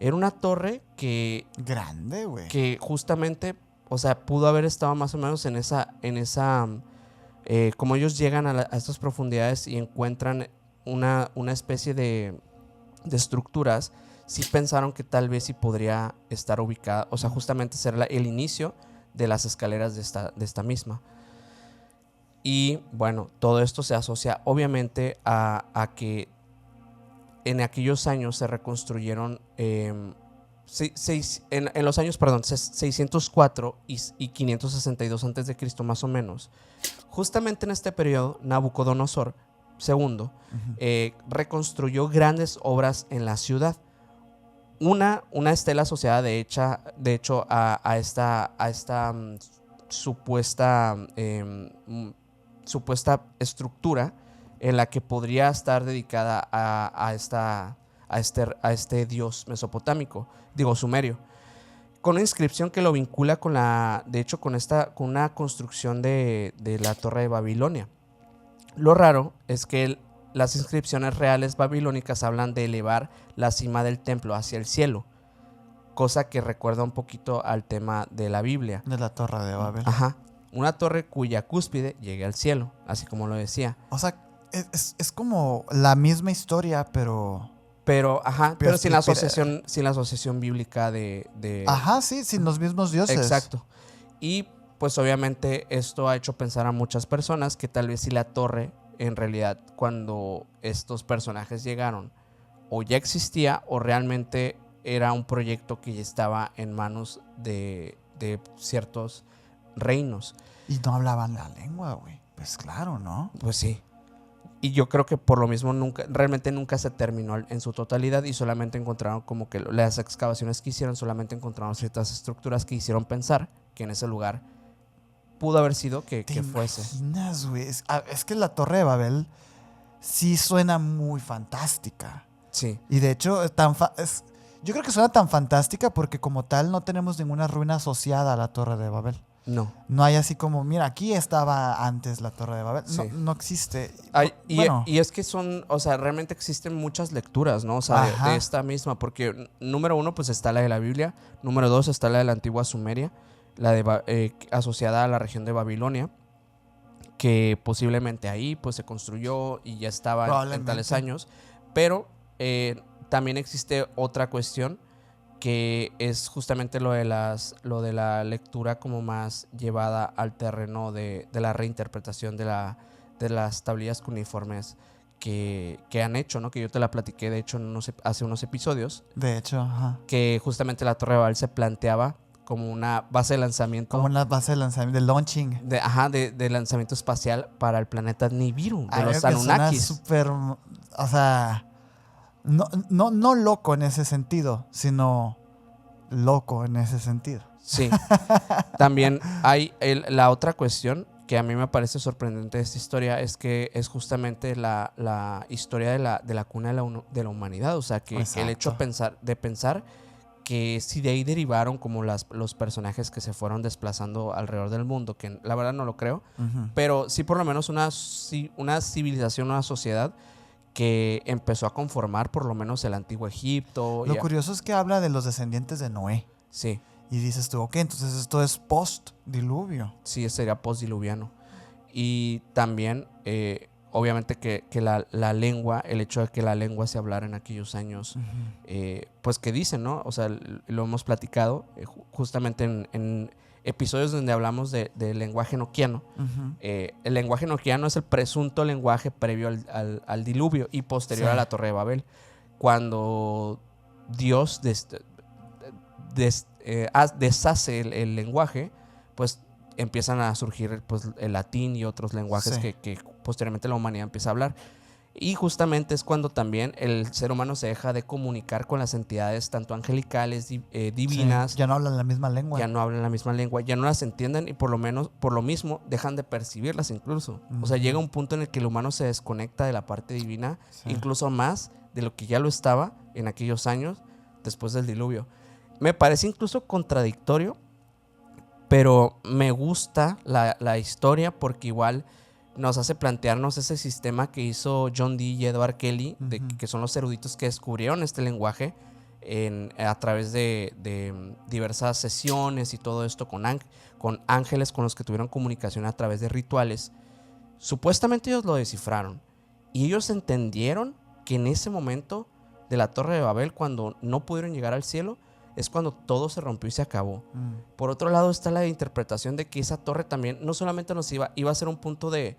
era una torre que... Grande, güey. Que justamente, o sea, pudo haber estado más o menos en esa como ellos llegan a estas profundidades y encuentran una especie de estructuras, sí pensaron que tal vez sí podría estar ubicada, o sea, justamente ser el inicio de las escaleras de esta misma. Y bueno, todo esto se asocia obviamente a que en aquellos años se reconstruyeron en los años 604 y 562 a.C. más o menos. Justamente en este periodo, Nabucodonosor II reconstruyó grandes obras en la ciudad. Una estela asociada de hecho a esta supuesta estructura en la que podría estar dedicada a este dios mesopotámico, sumerio, con una inscripción que lo vincula con una construcción de la Torre de Babilonia. Lo raro es que las inscripciones reales babilónicas hablan de elevar la cima del templo hacia el cielo, cosa que recuerda un poquito al tema de la Biblia. De la Torre de Babel. Ajá. Una torre cuya cúspide llegue al cielo, así como lo decía. O sea, es como la misma historia, pero sin la asociación bíblica de... Ajá, sí, sin los mismos dioses. Exacto. Y pues obviamente esto ha hecho pensar a muchas personas que tal vez si la torre, en realidad, cuando estos personajes llegaron, o ya existía o realmente era un proyecto que ya estaba en manos de ciertos reinos. Y no hablaban la lengua, güey. Pues claro, ¿no? Pues sí. Y yo creo que por lo mismo realmente nunca se terminó en su totalidad, y solamente encontraron como que las excavaciones que hicieron, solamente encontraron ciertas estructuras que hicieron pensar que en ese lugar pudo haber sido que fuese. ¿Te imaginas, güey? Es que la Torre de Babel sí suena muy fantástica. Sí. Y de hecho, yo creo que suena tan fantástica porque como tal no tenemos ninguna ruina asociada a la Torre de Babel. No. No hay así como, mira, aquí estaba antes la Torre de Babel. Sí. No existe. Y es que realmente existen muchas lecturas, ¿no? O sea, de esta misma, porque número 1, pues está la de la Biblia. Número 2 está la de la antigua Sumeria, asociada a la región de Babilonia. que posiblemente ahí pues se construyó y ya estaba en tales años, pero también existe otra cuestión que es justamente lo de la lectura como más llevada al terreno de la reinterpretación de las tablillas cuneiformes que han hecho, ¿no? Que yo te la platiqué, de hecho, hace unos episodios. De hecho, ajá. Que justamente la Torre de Babel se planteaba como una base de lanzamiento. Como una base de lanzamiento, de launching. De lanzamiento espacial para el planeta Nibiru, de los Anunnakis. Súper, o sea, no loco en ese sentido, sino loco en ese sentido. Sí. También hay la otra cuestión que a mí me parece sorprendente de esta historia, es que es justamente la historia de la cuna de la humanidad. O sea, que el hecho de pensar que si de ahí derivaron como los personajes que se fueron desplazando alrededor del mundo, que la verdad no lo creo, pero sí por lo menos una civilización, una sociedad que empezó a conformar por lo menos el antiguo Egipto. Lo curioso es que habla de los descendientes de Noé. Sí. Y dices tú, ok, entonces esto es post-diluvio. Sí, sería post-diluviano. Y también, obviamente que la lengua, el hecho de que la lengua se hablara en aquellos años, pues que dicen, ¿no? O sea, lo hemos platicado justamente en episodios donde hablamos del lenguaje enoquiano. El lenguaje enoquiano es el presunto lenguaje previo al diluvio y posterior a la Torre de Babel. Cuando Dios deshace el lenguaje, pues empiezan a surgir pues, el latín y otros lenguajes que posteriormente la humanidad empieza a hablar. Y justamente es cuando también el ser humano se deja de comunicar con las entidades tanto angelicales, divinas. Ya no hablan la misma lengua. Ya no hablan la misma lengua, ya no las entienden y por lo mismo dejan de percibirlas incluso. O sea, llega un punto en el que el humano se desconecta de la parte divina, incluso más de lo que ya lo estaba en aquellos años después del diluvio. Me parece incluso contradictorio, pero me gusta la historia porque igual nos hace plantearnos ese sistema que hizo John Dee y Edward Kelly, que son los eruditos que descubrieron este lenguaje a través de diversas sesiones y todo esto con ángeles con los que tuvieron comunicación a través de rituales. Supuestamente ellos lo descifraron y ellos entendieron que en ese momento de la Torre de Babel, cuando no pudieron llegar al cielo, es cuando todo se rompió y se acabó. Por otro lado está la interpretación de que esa torre también no solamente iba a ser un punto de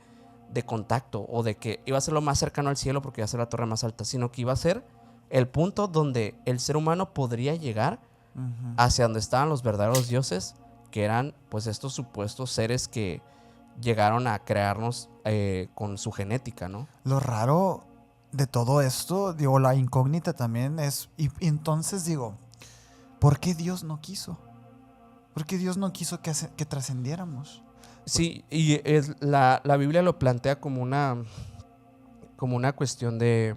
contacto o de que iba a ser lo más cercano al cielo porque iba a ser la torre más alta, sino que iba a ser el punto donde el ser humano podría llegar hacia donde estaban los verdaderos dioses, que eran pues estos supuestos seres que llegaron a crearnos con su genética, ¿no? Lo raro de todo esto, digo, la incógnita también es, y entonces digo, ¿por qué Dios no quiso? ¿Por qué Dios no quiso que trascendiéramos? Sí, y la Biblia lo plantea como una cuestión de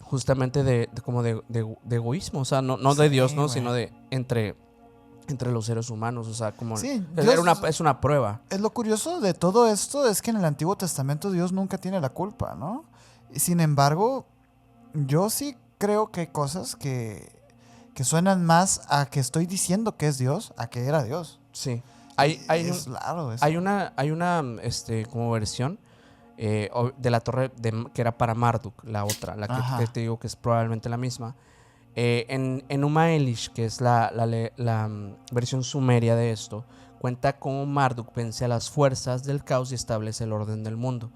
justamente de egoísmo, o sea, no de Dios, ¿no? Sino de entre los seres humanos, o sea, como es una prueba. Es lo curioso de todo esto es que en el Antiguo Testamento Dios nunca tiene la culpa, ¿no? Sin embargo, yo sí creo que hay cosas que suenan más a que estoy diciendo que es Dios, a que era Dios. Sí. Hay una como versión de la torre que era para Marduk, la otra, la que te digo que es probablemente la misma. En Enuma Elish, que es la versión sumeria de esto, cuenta cómo Marduk vence a las fuerzas del caos y establece el orden del mundo.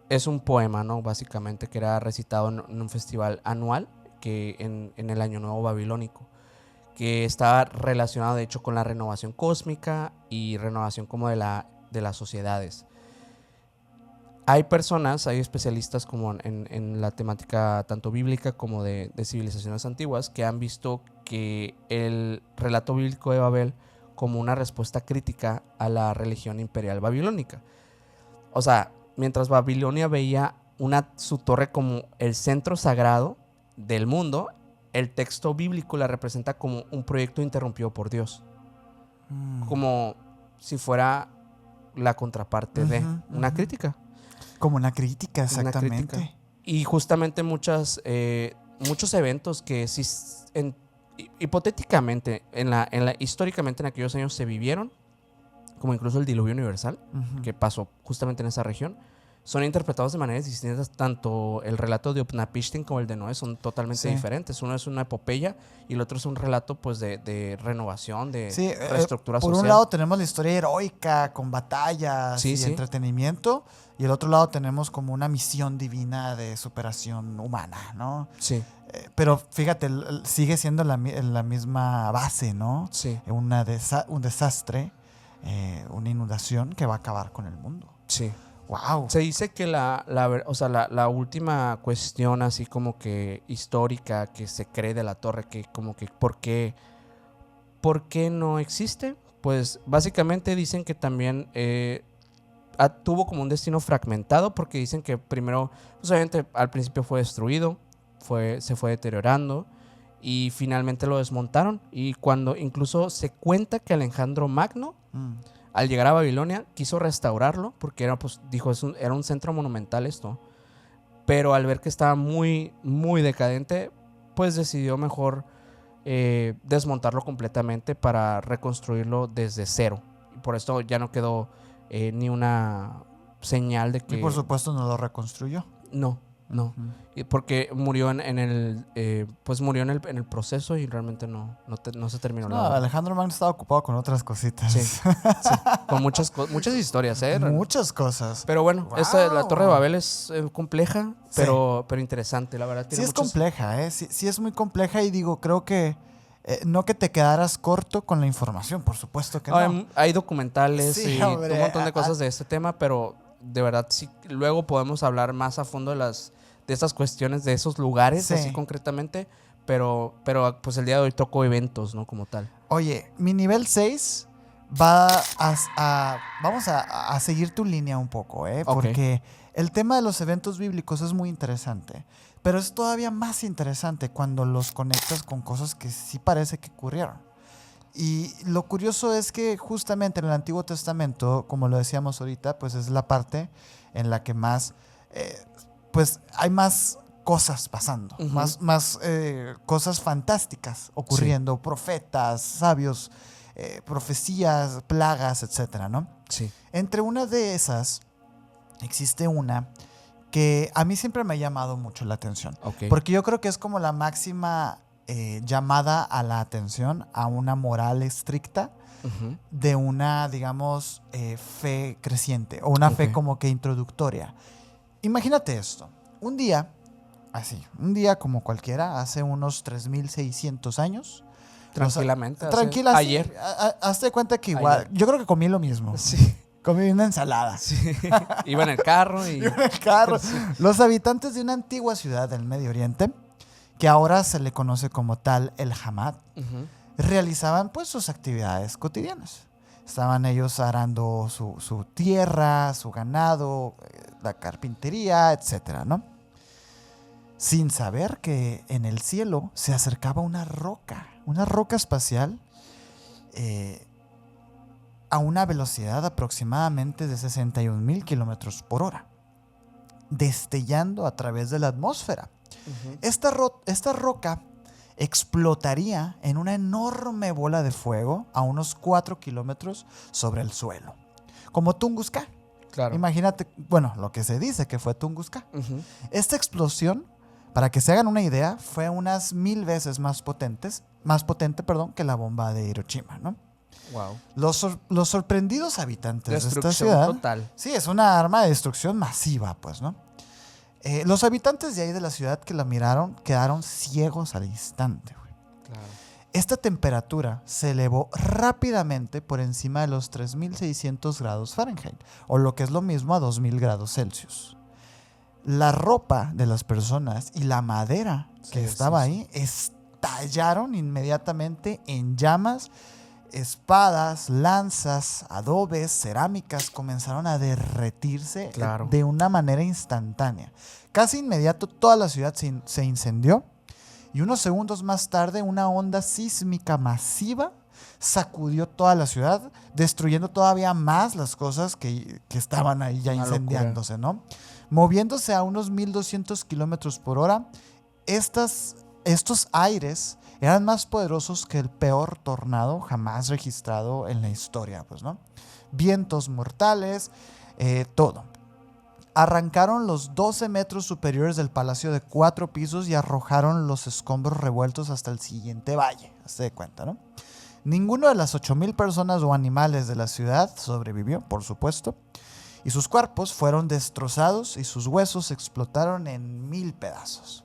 Es un poema, ¿no? Básicamente, que era recitado en un festival anual que en el Año Nuevo Babilónico, que está relacionado de hecho con la renovación cósmica y renovación como de las sociedades. Hay especialistas como en la temática tanto bíblica como de civilizaciones antiguas que han visto que el relato bíblico de Babel como una respuesta crítica a la religión imperial babilónica. O sea, mientras Babilonia veía su torre como el centro sagrado del mundo, el texto bíblico la representa como un proyecto interrumpido por Dios. Como si fuera la contraparte de una crítica. Como una crítica, exactamente. Una crítica. Y justamente muchos eventos que sí, hipotéticamente, históricamente en aquellos años se vivieron, como incluso el diluvio universal, Ujú. que pasó justamente en esa región, son interpretados de maneras distintas. Tanto el relato de Utnapishtim como el de Noé son totalmente Sí. diferentes. Uno es una epopeya y el otro es un relato pues de renovación, de Sí, reestructura por social. un lado tenemos la historia heroica con batallas Sí, y sí. entretenimiento, y el otro lado tenemos como una misión divina de superación humana, ¿no? Sí, Pero fíjate, sigue siendo la misma base, ¿no? sí, Un desastre, una inundación que va a acabar con el mundo. sí. ¡Wow! Se dice que o sea, la última cuestión así como que histórica que se cree de la torre, que como que ¿por qué no existe? Pues básicamente dicen que también tuvo como un destino fragmentado, porque dicen que primero, pues obviamente al principio fue destruido, se fue deteriorando y finalmente lo desmontaron. Y cuando incluso se cuenta que Alejandro Magno, Mm. al llegar a Babilonia, quiso restaurarlo porque era, pues, dijo, era un centro monumental esto. Pero al ver que estaba muy, muy decadente, pues decidió mejor desmontarlo completamente para reconstruirlo desde cero. Y por esto ya no quedó ni una señal de Y por que... supuesto no lo reconstruyó. No, no. Ujú. Y porque murió en el... pues murió en el proceso y realmente no se terminó No, la obra. Alejandro Magno estaba ocupado con otras cositas. Sí, sí. Con muchas historias, ¿eh? Muchas cosas. Pero bueno, Wow. la Torre de Babel es compleja, pero interesante, la verdad. Sí Tiene es muchos... compleja, ¿eh? Sí, sí es muy compleja y digo, creo que no que te quedaras corto con la información, por supuesto que no. Hay documentales Sí, y hombre, un montón de cosas de este tema, pero de verdad sí, luego podemos hablar más a fondo de estas cuestiones, de esos lugares, Sí. así concretamente, pero pues el día de hoy tocó eventos, ¿no? Como tal. Oye, mi nivel 6 vamos a seguir tu línea un poco, ¿eh? Ok. Porque el tema de los eventos bíblicos es muy interesante, pero es todavía más interesante cuando los conectas con cosas que sí parece que ocurrieron. Y lo curioso es que justamente en el Antiguo Testamento, como lo decíamos ahorita, pues es la parte en la que más, pues hay más cosas pasando, Ujú. más cosas fantásticas ocurriendo, profetas, sabios, profecías, plagas, etcétera, ¿no? Sí. Entre una de esas existe una que a mí siempre me ha llamado mucho la atención, Ok. porque yo creo que es como la máxima llamada a la atención a una moral estricta Ujú. de una, digamos, fe creciente o una fe Ok. como que introductoria. Imagínate esto, un día como cualquiera, hace unos 3600 años. Tranquilamente. Tranquila, sí, Ayer. hazte cuenta que igual, Ayer. yo creo que comí lo mismo. Sí. Comí una ensalada. Sí. Iba en el carro y... Iba en el carro. Los habitantes de una antigua ciudad del Medio Oriente, que ahora se le conoce como tal el Hamad, Ujú. realizaban pues sus actividades cotidianas. Estaban ellos arando su tierra, su ganado, la carpintería, etcétera, ¿no? Sin saber que en el cielo se acercaba una roca espacial a una velocidad aproximadamente de 61,000 kilómetros por hora, destellando a través de la atmósfera. Ujú. Esta roca explotaría en una enorme bola de fuego a unos 4 kilómetros sobre el suelo, como Tunguska. Claro. Imagínate, bueno, lo que se dice que fue Tunguska. Ujú. Esta explosión, para que se hagan una idea, fue unas 1000 veces más potente, que la bomba de Hiroshima, ¿no? Wow. Los sorprendidos habitantes de esta Destrucción ciudad. total. Sí, es una arma de destrucción masiva, pues, ¿no? Los habitantes de ahí de la ciudad que la miraron quedaron ciegos al instante, güey. Claro. Esta temperatura se elevó rápidamente por encima de los 3600 grados Fahrenheit, o lo que es lo mismo a 2000 grados Celsius. La ropa de las personas y la madera que Sí, estaba sí, ahí estallaron inmediatamente en llamas. Espadas, lanzas, adobes, cerámicas comenzaron a derretirse Claro. de una manera instantánea. Casi inmediato toda la ciudad se incendió y unos segundos más tarde una onda sísmica masiva sacudió toda la ciudad, destruyendo todavía más las cosas que estaban ahí ya Una incendiándose, ¿no? Moviéndose a unos 1200 kilómetros por hora, estos aires eran más poderosos que el peor tornado jamás registrado en la historia, pues, ¿no? vientos mortales, todo. Arrancaron los 12 metros superiores del palacio de 4 pisos y arrojaron los escombros revueltos hasta el siguiente valle. Hazte de cuenta, ¿no? Ninguno de las 8,000 personas o animales de la ciudad sobrevivió, por supuesto, y sus cuerpos fueron destrozados y sus huesos explotaron en 1000 pedazos.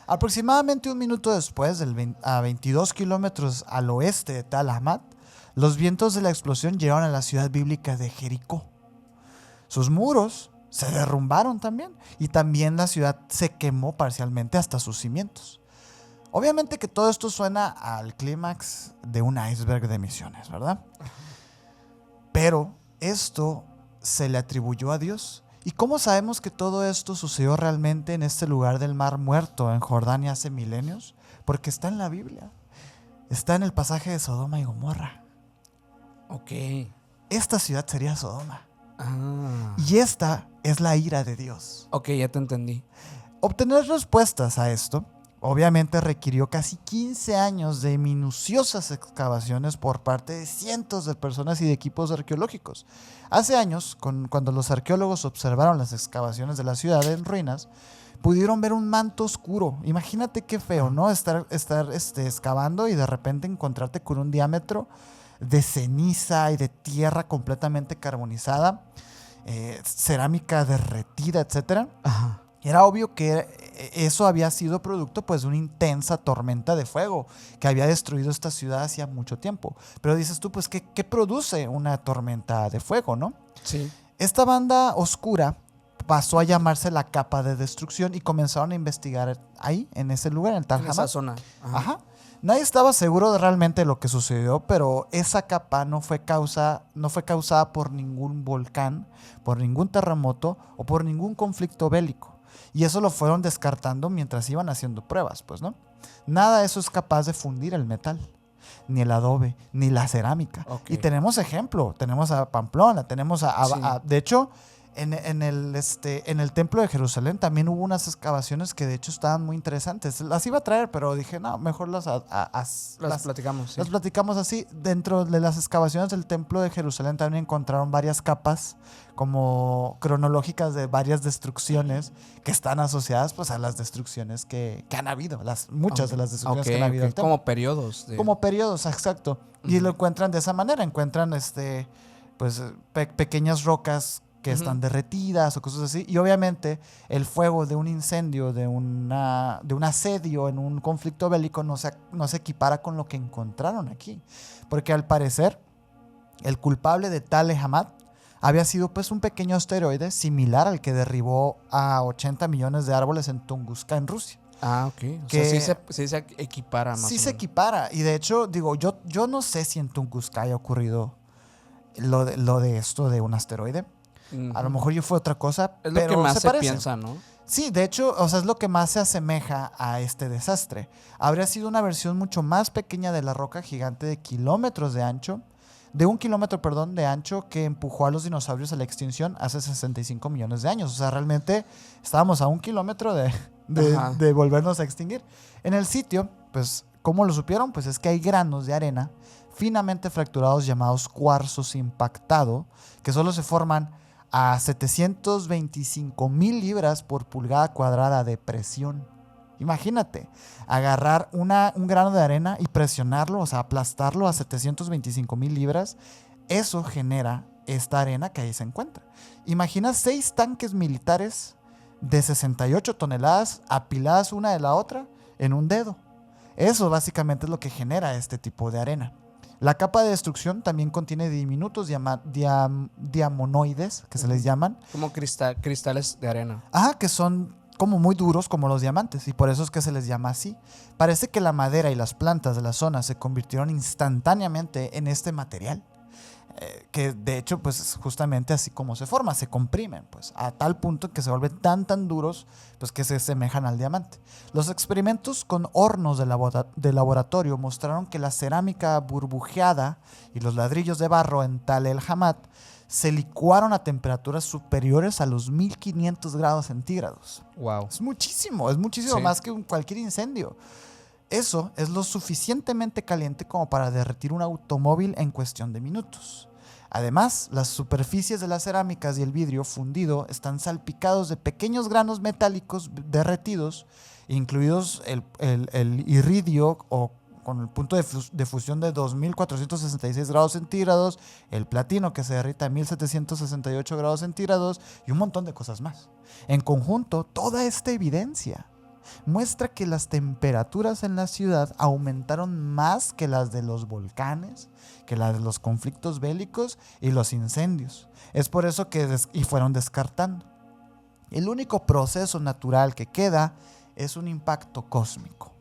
Aproximadamente un minuto después, a 22 kilómetros al oeste de Tal Ahmad, los vientos de la explosión llegaron a la ciudad bíblica de Jericó. Sus muros se derrumbaron también, y también la ciudad se quemó parcialmente hasta sus cimientos. Obviamente que todo esto suena al clímax de un iceberg de emisiones, ¿verdad? Pero esto se le atribuyó a Dios. ¿Y cómo sabemos que todo esto sucedió realmente en este lugar del Mar Muerto, en Jordania, hace milenios? Porque está en la Biblia. Está en el pasaje de Sodoma y Gomorra. Ok. Esta ciudad sería Sodoma. Ah. Y esta es la ira de Dios. Ok, ya te entendí. Obtener respuestas a esto obviamente requirió casi 15 años de minuciosas excavaciones por parte de cientos de personas y de equipos arqueológicos. Hace años, cuando los arqueólogos observaron las excavaciones de la ciudad en ruinas, pudieron ver un manto oscuro. Imagínate qué feo, ¿no? Estar excavando y de repente encontrarte con un diámetro de ceniza y de tierra completamente carbonizada, cerámica derretida, etcétera. Ajá. Era obvio que eso había sido producto pues de una intensa tormenta de fuego que había destruido esta ciudad hacía mucho tiempo. Pero dices tú, pues, ¿qué produce una tormenta de fuego, no? Sí. Esta banda oscura pasó a llamarse la capa de destrucción y comenzaron a investigar ahí, en ese lugar, en Tal En Ahmad. esa zona. Ajá. Nadie estaba seguro de realmente lo que sucedió, pero esa capa no fue causada por ningún volcán, por ningún terremoto o por ningún conflicto bélico. Y eso lo fueron descartando mientras iban haciendo pruebas, pues, ¿no? Nada de eso es capaz de fundir el metal, ni el adobe, ni la cerámica. Okay. Y tenemos ejemplo, tenemos a Pamplona, tenemos Sí. de hecho, en el templo de Jerusalén también hubo unas excavaciones que de hecho estaban muy interesantes. Las iba a traer, pero dije, no, mejor las platicamos. Sí. las platicamos así. Dentro de las excavaciones del templo de Jerusalén también encontraron varias capas como cronológicas de varias destrucciones que están asociadas pues a las destrucciones que han habido, muchas de las destrucciones que han habido. Okay. Como periodos. Como periodos, exacto. Y lo encuentran de esa manera, encuentran pequeñas rocas que están derretidas o cosas así. Y obviamente el fuego de un incendio, de un asedio en un conflicto bélico no se equipara con lo que encontraron aquí. Porque al parecer el culpable de Tal Ahmad había sido pues un pequeño asteroide similar al que derribó a 80 millones de árboles en Tunguska, en Rusia. Ah, ok. O Que sea, sí se equipara más sí o se menos. equipara. Y de hecho, digo, yo no sé si en Tunguska haya ocurrido lo de esto de un asteroide. A lo mejor fue otra cosa, Es pero lo que más se parece. piensa, ¿no? Sí, de hecho, o sea, es lo que más se asemeja a este desastre. Habría sido una versión mucho más pequeña de la roca gigante de 1 kilómetro de ancho que empujó a los dinosaurios a la extinción hace 65 millones de años. O sea, realmente estábamos a 1 kilómetro de volvernos a extinguir. En el sitio, pues, ¿cómo lo supieron? Pues es que hay granos de arena finamente fracturados llamados cuarzos impactado, que solo se forman a 725,000 libras por pulgada cuadrada de presión. Imagínate, agarrar un grano de arena y presionarlo, o sea, aplastarlo a 725,000 libras, eso genera esta arena que ahí se encuentra. Imagina 6 tanques militares de 68 toneladas apiladas una de la otra en un dedo. Eso básicamente es lo que genera este tipo de arena. La capa de destrucción también contiene diminutos diamonoides, que se les llaman. Como cristales de arena. Que son como muy duros como los diamantes, y por eso es que se les llama así. Parece que la madera y las plantas de la zona se convirtieron instantáneamente en este material. Que de hecho pues es justamente así como se forma, se comprimen pues a tal punto que se vuelven tan duros pues que se asemejan al diamante. Los experimentos con hornos de laboratorio mostraron que la cerámica burbujeada y los ladrillos de barro en Tal Ahmad se licuaron a temperaturas superiores a los 1500 grados centígrados. Wow. Es muchísimo Sí. más que cualquier incendio. Eso es lo suficientemente caliente como para derretir un automóvil en cuestión de minutos. Además, las superficies de las cerámicas y el vidrio fundido están salpicados de pequeños granos metálicos derretidos, incluidos el iridio o con el punto de fusión de 2466 grados centígrados, el platino que se derrita a 1768 grados centígrados y un montón de cosas más. En conjunto, toda esta evidencia muestra que las temperaturas en la ciudad aumentaron más que las de los volcanes, que las de los conflictos bélicos y los incendios. Es por eso que fueron descartando. El único proceso natural que queda es un impacto cósmico.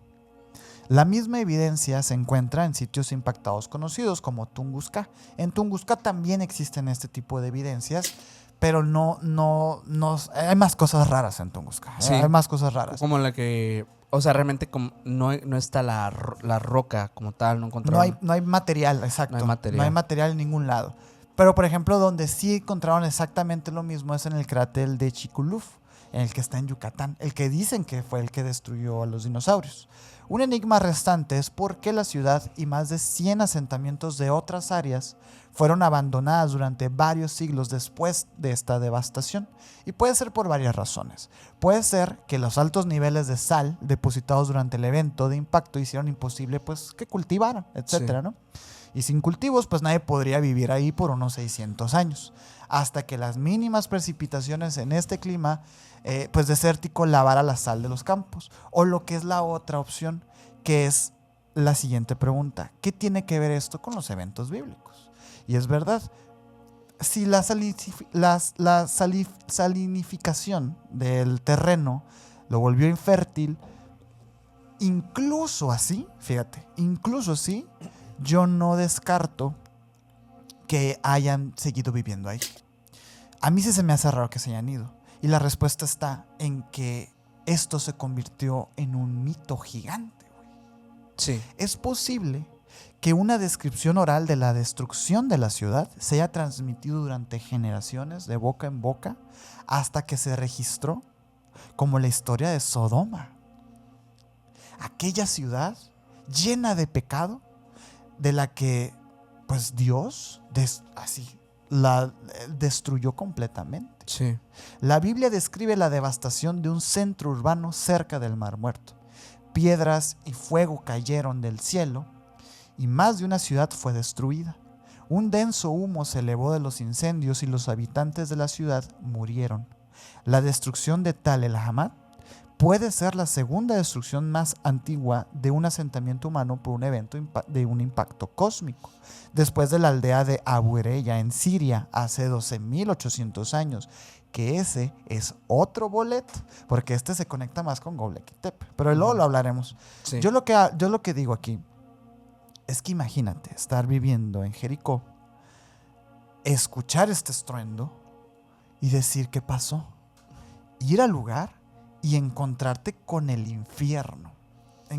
La misma evidencia se encuentra en sitios impactados conocidos como Tunguska. En Tunguska también existen este tipo de evidencias, pero hay más cosas raras en Tunguska. Sí. Hay más cosas raras. Como la que, o sea, realmente no está la roca como tal, no encontraron. No hay material, exacto. No hay material En ningún lado. Pero, por ejemplo, donde sí encontraron exactamente lo mismo es en el cráter de Chikuluf, en el que está en Yucatán, el que dicen que fue el que destruyó a los dinosaurios. Un enigma restante es por qué la ciudad y más de 100 asentamientos de otras áreas fueron abandonadas durante varios siglos después de esta devastación. Y puede ser por varias razones. Puede ser que los altos niveles de sal depositados durante el evento de impacto hicieron imposible pues, que cultivaran, etcétera, Sí. ¿no? Y sin cultivos, pues nadie podría vivir ahí por unos 600 años. Hasta que las mínimas precipitaciones en este clima pues desértico lavara la sal de los campos. O lo que es la otra opción, que es la siguiente pregunta. ¿Qué tiene que ver esto con los eventos bíblicos? Y es verdad, si la salinificación del terreno lo volvió infértil, incluso así, yo no descarto que hayan seguido viviendo ahí. A mí sí se me hace raro que se hayan ido. Y la respuesta está en que esto se convirtió en un mito gigante, güey. Sí. Es posible que una descripción oral de la destrucción de la ciudad se haya transmitido durante generaciones, de boca en boca, hasta que se registró como la historia de Sodoma. Aquella ciudad llena de pecado, de la que pues Dios la destruyó completamente. Sí. La Biblia describe la devastación de un centro urbano cerca del Mar Muerto. Piedras y fuego cayeron del cielo y más de una ciudad fue destruida. Un denso humo se elevó de los incendios y los habitantes de la ciudad murieron. La destrucción de Tal el Hamad puede ser la segunda destrucción más antigua de un asentamiento humano por un evento de un impacto cósmico. Después de la aldea de Abu Ereya en Siria hace 12.800 años, que ese es otro boleto, porque este se conecta más con Göbekli Tepe, pero luego lo hablaremos. Sí. Yo lo que digo aquí es que imagínate estar viviendo en Jericó, escuchar este estruendo y decir qué pasó, ir al lugar y encontrarte con el infierno. Y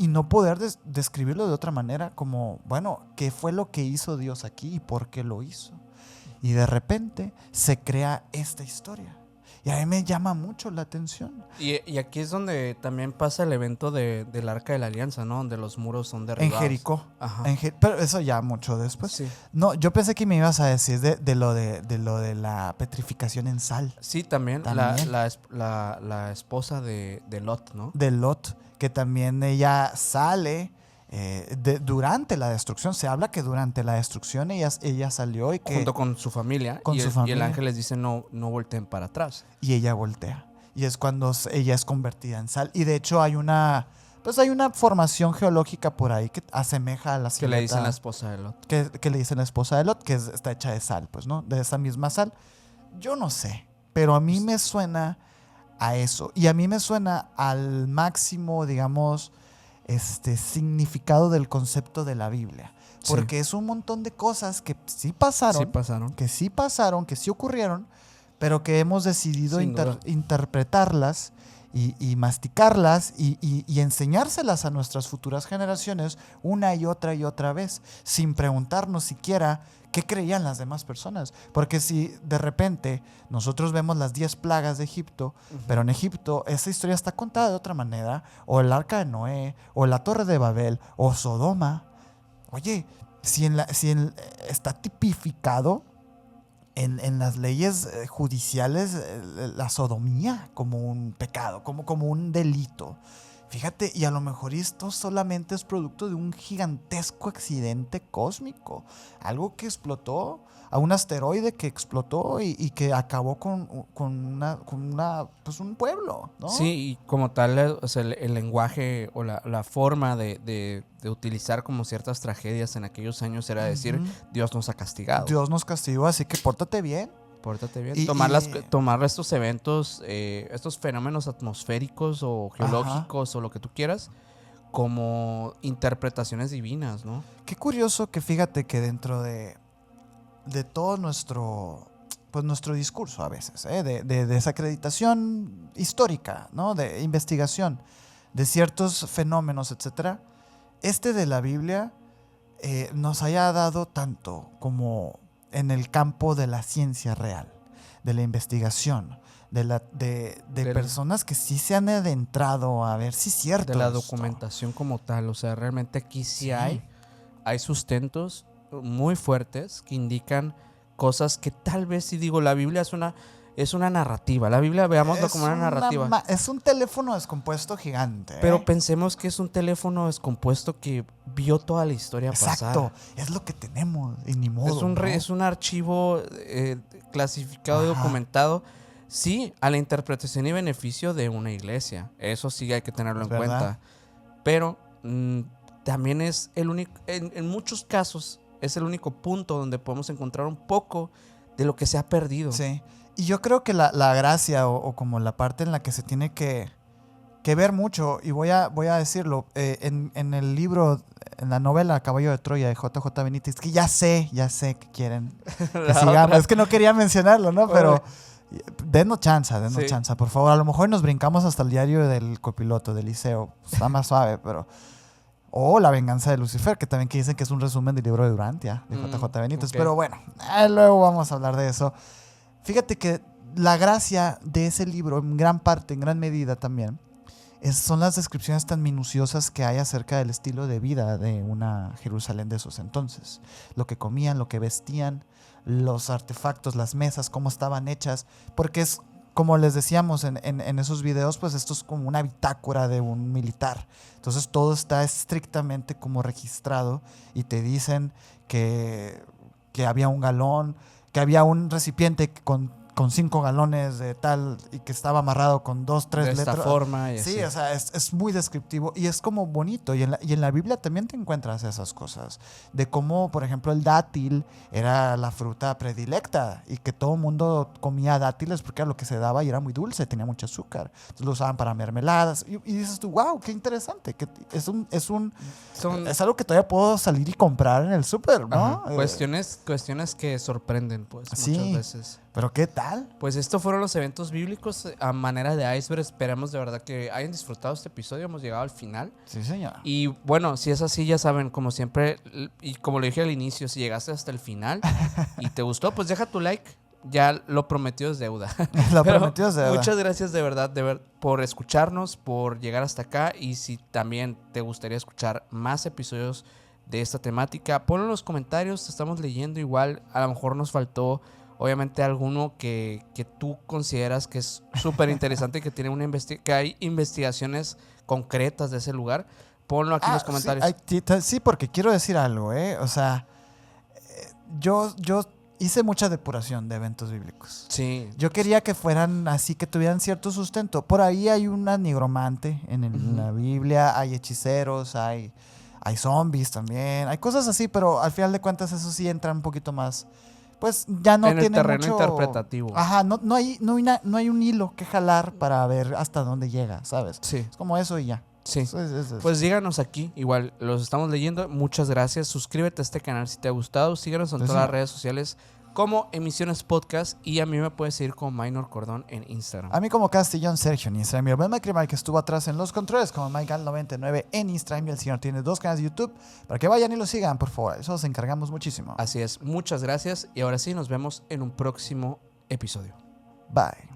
no poder describirlo de otra manera, como, bueno, ¿qué fue lo que hizo Dios aquí y por qué lo hizo? Y de repente se crea esta historia. Y a mí me llama mucho la atención. Y aquí es donde también pasa el evento del Arca de la Alianza, ¿no? Donde los muros son En derribados. Jericó. Ajá. Pero eso ya mucho después. Sí. No, yo pensé que me ibas a decir de lo de la petrificación en sal. Sí, también. También. La esposa de Lot, ¿no? De Lot, que también ella sale durante la destrucción. Se habla que durante la destrucción ella salió y que Junto con su familia. Con y, su el, y familia. el ángel les dice no volteen para atrás. y ella voltea. Y es cuando ella es convertida en sal. Y de hecho hay una formación geológica por ahí que asemeja a la Que silueta le dicen la esposa de Lot. que le dicen la esposa de Lot, que está hecha de sal, pues, ¿no? De esa misma sal. Yo no sé, pero a mí me suena a eso. Y a mí me suena al máximo, digamos, significado del concepto de la Biblia. Porque es un montón de cosas que sí pasaron, que sí ocurrieron, pero que hemos decidido Sin duda. interpretarlas y masticarlas y enseñárselas a nuestras futuras generaciones una y otra vez, sin preguntarnos siquiera qué creían las demás personas. Porque si de repente nosotros vemos las 10 plagas de Egipto, pero en Egipto esa historia está contada de otra manera, o el Arca de Noé, o la Torre de Babel, o Sodoma, oye, está tipificado en las leyes judiciales la sodomía como un pecado, como un delito. Fíjate, y a lo mejor esto solamente es producto de un gigantesco accidente cósmico. Algo que explotó, a un asteroide que explotó y que acabó con pues un pueblo, ¿no? Sí, y como tal, o sea, el lenguaje o la forma de utilizar como ciertas tragedias en aquellos años era decir, Dios nos ha castigado. Dios nos castigó, así que pórtate bien. Pórtate bien. Y- Tomar estos eventos, estos fenómenos atmosféricos o geológicos o lo que tú quieras, como interpretaciones divinas, ¿no? Qué curioso que fíjate que dentro de todo nuestro discurso a veces, de desacreditación histórica, ¿no? De investigación de ciertos fenómenos, etcétera, de la Biblia nos haya dado tanto como en el campo de la ciencia real, de la investigación, de personas que sí se han adentrado a ver si es cierto. De la esto. documentación como tal. O sea, realmente aquí Sí. hay sustentos muy fuertes que indican cosas que tal vez, si digo, la Biblia es una narrativa. La Biblia, veámoslo como una narrativa. Es un teléfono descompuesto gigante. Pero pensemos que es un teléfono descompuesto que vio toda la historia pasar. Exacto, es lo que tenemos y ni modo. ¿no? Es un archivo clasificado y Ajá. documentado, sí, a la interpretación y beneficio de una iglesia. Eso sí hay que tenerlo en ¿Verdad? cuenta. Pero también es el único, en muchos casos, es el único punto donde podemos encontrar un poco de lo que se ha perdido. Sí, y yo creo que la gracia o como la parte en la que se tiene que ver mucho, y voy a decirlo, en el libro, en la novela Caballo de Troya de JJ Benítez, que ya sé que quieren que sigamos. Es que no quería mencionarlo, ¿no? Pero denos chance, por favor. A lo mejor nos brincamos hasta el diario del copiloto del liceo, está más suave, pero... O La venganza de Lucifer, que también que dicen que es un resumen del libro de Durantia, de JJ Benítez. Okay. Pero bueno, luego vamos a hablar de eso. Fíjate que la gracia de ese libro, en gran parte, en gran medida también, son las descripciones tan minuciosas que hay acerca del estilo de vida de una Jerusalén de esos entonces. Lo que comían, lo que vestían, los artefactos, las mesas, cómo estaban hechas, porque es, como les decíamos en esos videos, pues esto es como una bitácora de un militar. Entonces todo está estrictamente como registrado y te dicen que había un galón, que había un recipiente con 5 galones de tal y que estaba amarrado con 2, 3 letras. De esta forma. Y Sí, así. o sea, es muy descriptivo y es como bonito. Y en la Biblia también te encuentras esas cosas. De cómo, por ejemplo, el dátil era la fruta predilecta y que todo el mundo comía dátiles porque era lo que se daba y era muy dulce, tenía mucho azúcar. Entonces lo usaban para mermeladas. Y dices tú, wow, qué interesante. Que es algo que todavía puedo salir y comprar en el súper, ¿no? Cuestiones que sorprenden, pues, Sí. muchas veces. Pero ¿qué tal? Pues estos fueron los eventos bíblicos a manera de iceberg. Esperamos de verdad que hayan disfrutado este episodio. Hemos llegado al final. Sí, señor. Y bueno, si es así, ya saben, como siempre, y como lo dije al inicio, si llegaste hasta el final y te gustó, pues deja tu like. Ya lo prometido es deuda. Lo Pero prometido es deuda. muchas gracias de verdad por escucharnos, por llegar hasta acá. Y si también te gustaría escuchar más episodios de esta temática, ponlo en los comentarios. Te estamos leyendo igual. A lo mejor nos faltó, obviamente, alguno que tú consideras que es súper interesante y que tiene que hay investigaciones concretas de ese lugar. Ponlo aquí en los comentarios. Sí, porque quiero decir algo, O sea, yo hice mucha depuración de eventos bíblicos. Sí. Yo quería que fueran así, que tuvieran cierto sustento. Por ahí hay una nigromante en la Biblia, hay hechiceros, hay zombies también, hay cosas así, pero al final de cuentas eso sí entra un poquito más, pues ya no en el tiene terreno mucho interpretativo. Ajá, no hay un hilo que jalar para ver hasta dónde llega, ¿sabes? Sí. Es como eso y ya. Sí. Es. Pues díganos aquí, igual los estamos leyendo. Muchas gracias. Suscríbete a este canal si te ha gustado. Síguenos en Pues todas sí. las redes sociales como Emisiones Podcast. Y a mí me puedes seguir como Minor Cordón en Instagram. A mí como Castellón Sergio en Instagram. Mi hermano Mike que estuvo atrás en los controles como MikeGal99 en Instagram. Y el señor tiene 2 canales de YouTube para que vayan y lo sigan, por favor. Eso os encargamos muchísimo. Así es. Muchas gracias. Y ahora sí, nos vemos en un próximo episodio. Bye.